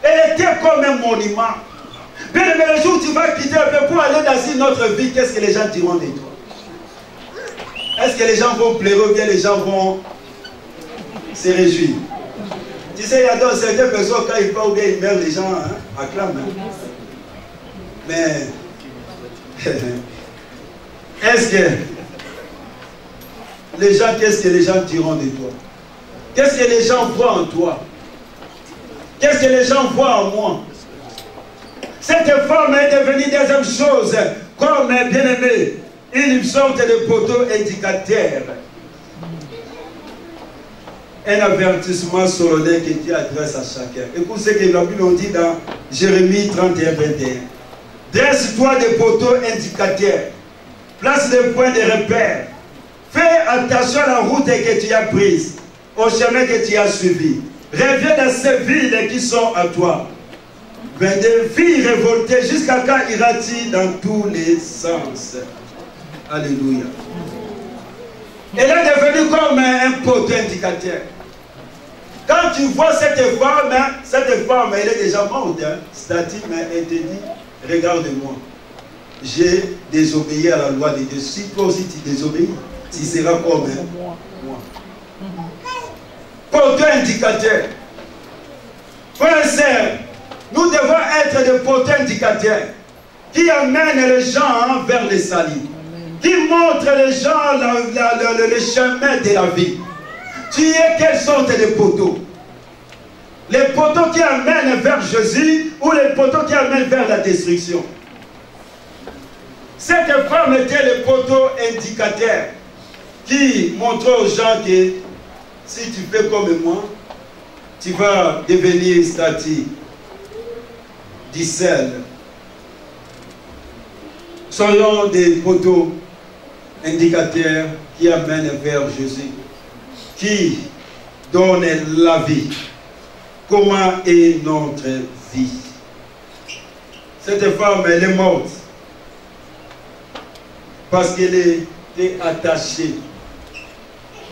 Elle était comme un monument. Bien aimé, le jour où tu vas quitter un peu pour aller dans une autre vie, qu'est-ce que les gens diront de toi? Est-ce que les gens vont pleurer ou bien les gens vont se réjouir? Tu sais, il y a dans certaines personnes, quand ils parlent ou bien ils meurent, les gens acclament. Mais, est-ce que les gens, qu'est-ce que les gens diront de toi? Qu'est-ce que les gens voient en toi? Qu'est-ce que les gens voient en moi? Cette femme est devenue deuxième chose, comme bien-aimée, une sorte de poteau indicateur. Un avertissement solennel que Dieu adresse à chacun. Écoute ce que la Bible dit dans Jérémie 31, 21. Dresse-toi des poteaux indicateurs. Place des points de repère. Fais attention à la route que tu as prise, au chemin que tu as suivi. Reviens dans ces villes qui sont à toi. 22 filles révoltées, jusqu'à quand iras-tu dans tous les sens? Alléluia. Elle est devenue comme un poteau indicateur. Quand tu vois cette femme, elle est déjà morte. C'est-à-dire, elle te dit, regarde-moi. J'ai désobéi à la loi de Dieu. Si toi aussi tu désobéis, tu seras comme moi. Poteau indicateur. Frères et sœurs, nous devons être des poteaux indicateurs qui amènent les gens vers le salut, qui montrent les gens le chemin de la vie. Tu es quelle sorte de poteaux? Les poteaux qui amènent vers Jésus ou les poteaux qui amènent vers la destruction? Cette femme était le poteau indicateur qui montrait aux gens que si tu fais comme moi, tu vas devenir statue du sel. Soyons des poteaux indicateurs qui amènent vers Jésus, qui donnent la vie. Comment est notre vie? Cette femme, elle est morte parce qu'elle était attachée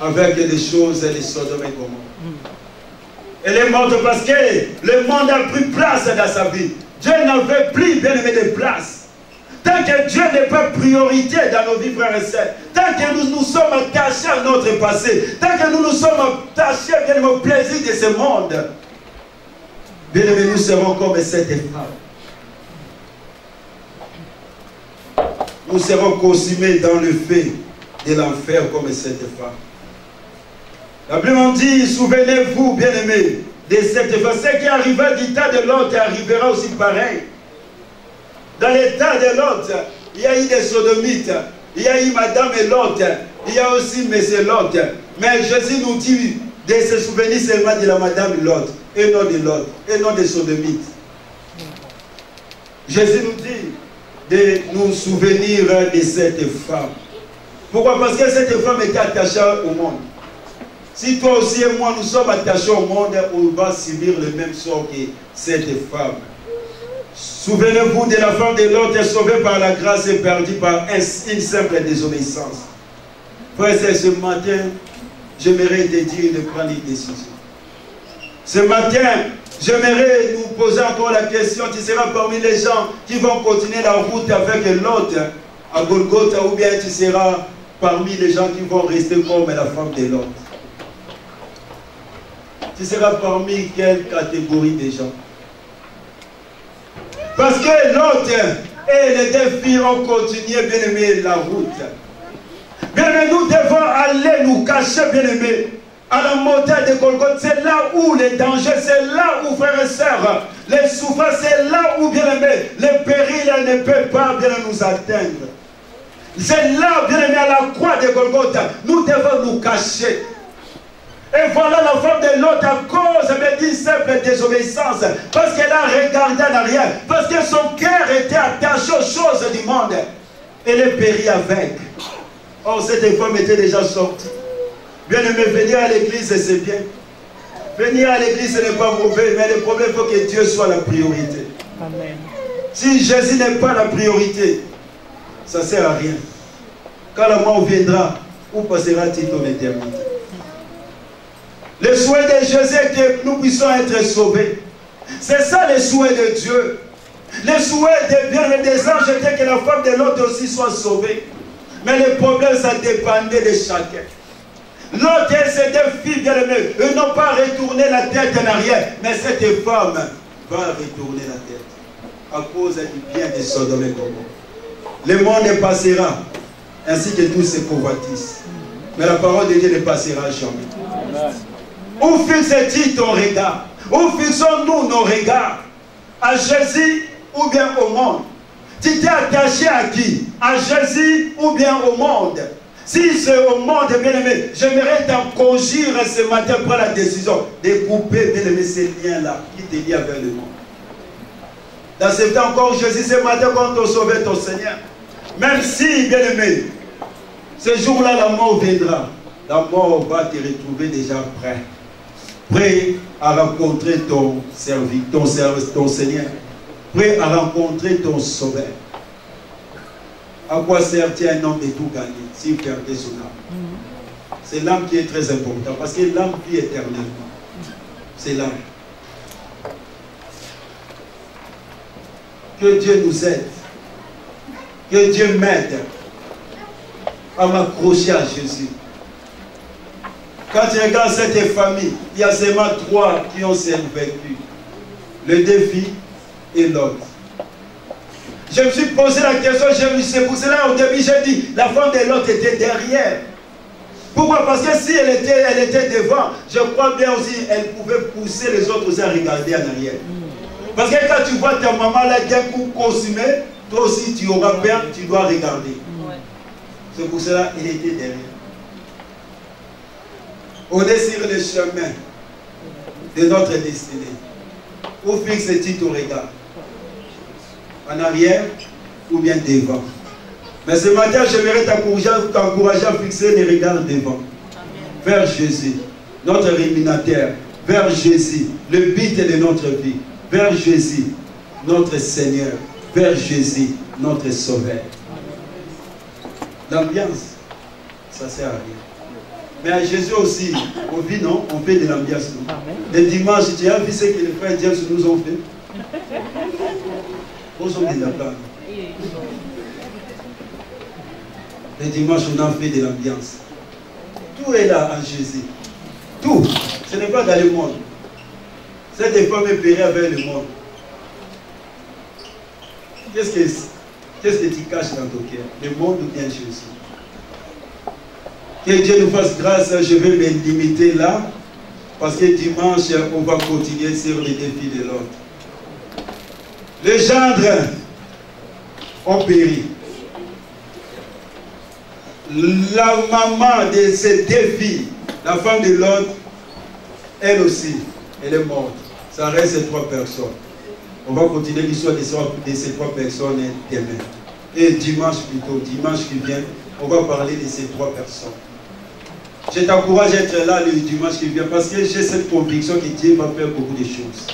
avec les choses et les Sodome et Gomorrhe. Elle est morte parce que le monde a pris place dans sa vie. Dieu n'avait plus, bien aimé, de place. Tant que Dieu n'est pas priorité dans nos vies, frères et sœurs, tant que nous sommes attachés à notre passé, tant que nous sommes attachés bien aimé, au plaisir de ce monde, bien aimé, nous serons comme cette femme. Nous serons consumés dans le feu de l'enfer comme cette femme. La Bible dit, souvenez-vous, bien-aimés, de cette femme. Ce qui arriva du temps de Lot arrivera aussi pareil. Dans le temps de Lot, il y a eu des sodomites, il y a eu Madame Lot, il y a aussi Monsieur Lot. Mais Jésus nous dit de se souvenir seulement de la Madame Lot, et non de Lot, et non des sodomites. Jésus nous dit de nous souvenir de cette femme. Pourquoi? Parce que cette femme était attachée au monde. Si toi aussi et moi nous sommes attachés au monde, on va subir le même sort que cette femme. Souvenez-vous de la femme de Lot, sauvée par la grâce et perdue par une simple désobéissance. Frère, ce matin, j'aimerais te dire de prendre une décision. Ce matin, j'aimerais nous poser encore la question, tu seras parmi les gens qui vont continuer la route avec Lot à Golgotha, ou bien tu seras parmi les gens qui vont rester comme la femme de Lot. Tu seras parmi quelle catégorie de gens? Parce que Lot et les deux filles ont continué, bien aimé, la route. Bien aimé, nous devons aller nous cacher, bien aimé, à la montagne de Golgotha. C'est là où les dangers, c'est là où, frères et sœurs, les souffrances, c'est là où, bien aimé, les périls ne peuvent pas bien nous atteindre. C'est là, bien aimé, à la croix de Golgotha, nous devons nous cacher. Et voilà la femme de Lot à cause d'une simple désobéissance, parce qu'elle a regardé en arrière, parce que son cœur était attaché aux choses du monde. Elle est périe avec. Or, cette femme était déjà sortie. Bien aimé, venir à l'église, c'est bien. Venir à l'église, ce n'est pas mauvais, mais le problème, il faut que Dieu soit la priorité. Amen. Si Jésus n'est pas la priorité, ça ne sert à rien. Quand la mort viendra, où passera-t-il ton éternité? Le souhait de Jésus est que nous puissions être sauvés. C'est ça le souhait de Dieu. Le souhait de bien des anges était que la femme de l'autre aussi soit sauvée. Mais le problème, ça dépendait de chacun. L'autre et ses deux filles bien aimées, eux n'ont pas retourné la tête en arrière. Mais cette femme va retourner la tête. À cause du bien de Sodome et Gomorrhe. Le monde passera, ainsi que tous ses convoitises. Mais la parole de Dieu ne passera jamais. Amen. Où fixe-t-il ton regard? Où fixons-nous nos regards? À Jésus ou bien au monde? Tu t'es attaché à qui? À Jésus ou bien au monde? Si c'est au monde, bien aimé, j'aimerais t'en conjurer ce matin, prendre la décision de couper, bien aimé, ces liens-là qui te lient avec le monde. D'accepter encore Jésus ce matin quand tu sauver ton Seigneur. Même si, bien aimé, ce jour-là, la mort viendra. La mort va te retrouver déjà prêt. Prêt à rencontrer ton serviteur, ton Seigneur. Prêt à rencontrer ton Sauveur. À quoi sert-il un homme de tout gagner s'il perdait son âme? C'est l'âme qui est très importante parce que l'âme vit éternellement. C'est l'âme. Que Dieu nous aide. Que Dieu m'aide. à m'accrocher à Jésus. Quand tu regardes cette famille, il y a seulement 3 qui ont survécu. Le défi et l'autre. Je me suis posé la question, c'est pour cela au début j'ai dit, la femme de l'autre était derrière. Pourquoi? Parce que si elle était devant, je crois bien aussi, elle pouvait pousser les autres aussi à regarder en arrière. Parce que quand tu vois ta maman là d'un coup consumée, toi aussi tu auras peur, tu dois regarder. C'est pour cela qu'il était derrière. On est sur le chemin de notre destinée. Où fixes-tu ton regard? En arrière ou bien devant? Mais ce matin, j'aimerais t'encourager à fixer les regards devant. Vers Jésus, notre rémunérateur. Vers Jésus, le but de notre vie. Vers Jésus, notre Seigneur. Vers Jésus, notre Sauveur. L'ambiance, ça ne sert à rien. Mais à Jésus aussi, on vit, non? On fait de l'ambiance. Le dimanche, tu as vu ce que les frères James nous ont fait? Nous sommes des lapins. Le dimanche, on a fait de l'ambiance. Tout est là en Jésus. Tout. Ce n'est pas dans le monde. Cette femme est pérée avec le monde. Qu'est-ce que tu caches dans ton cœur? Le monde ou bien Jésus? Que Dieu nous fasse grâce. Je vais me limiter là. Parce que dimanche, on va continuer sur les défis de l'autre. Les gendres ont péri. La maman de ces deux filles, la femme de l'autre, elle aussi, elle est morte. Ça reste ces 3 personnes. On va continuer l'histoire de ces 3 personnes demain. Et dimanche plutôt, dimanche qui vient, on va parler de ces 3 personnes. Je t'encourage à être là le dimanche qui vient parce que j'ai cette conviction que Dieu va faire beaucoup de choses.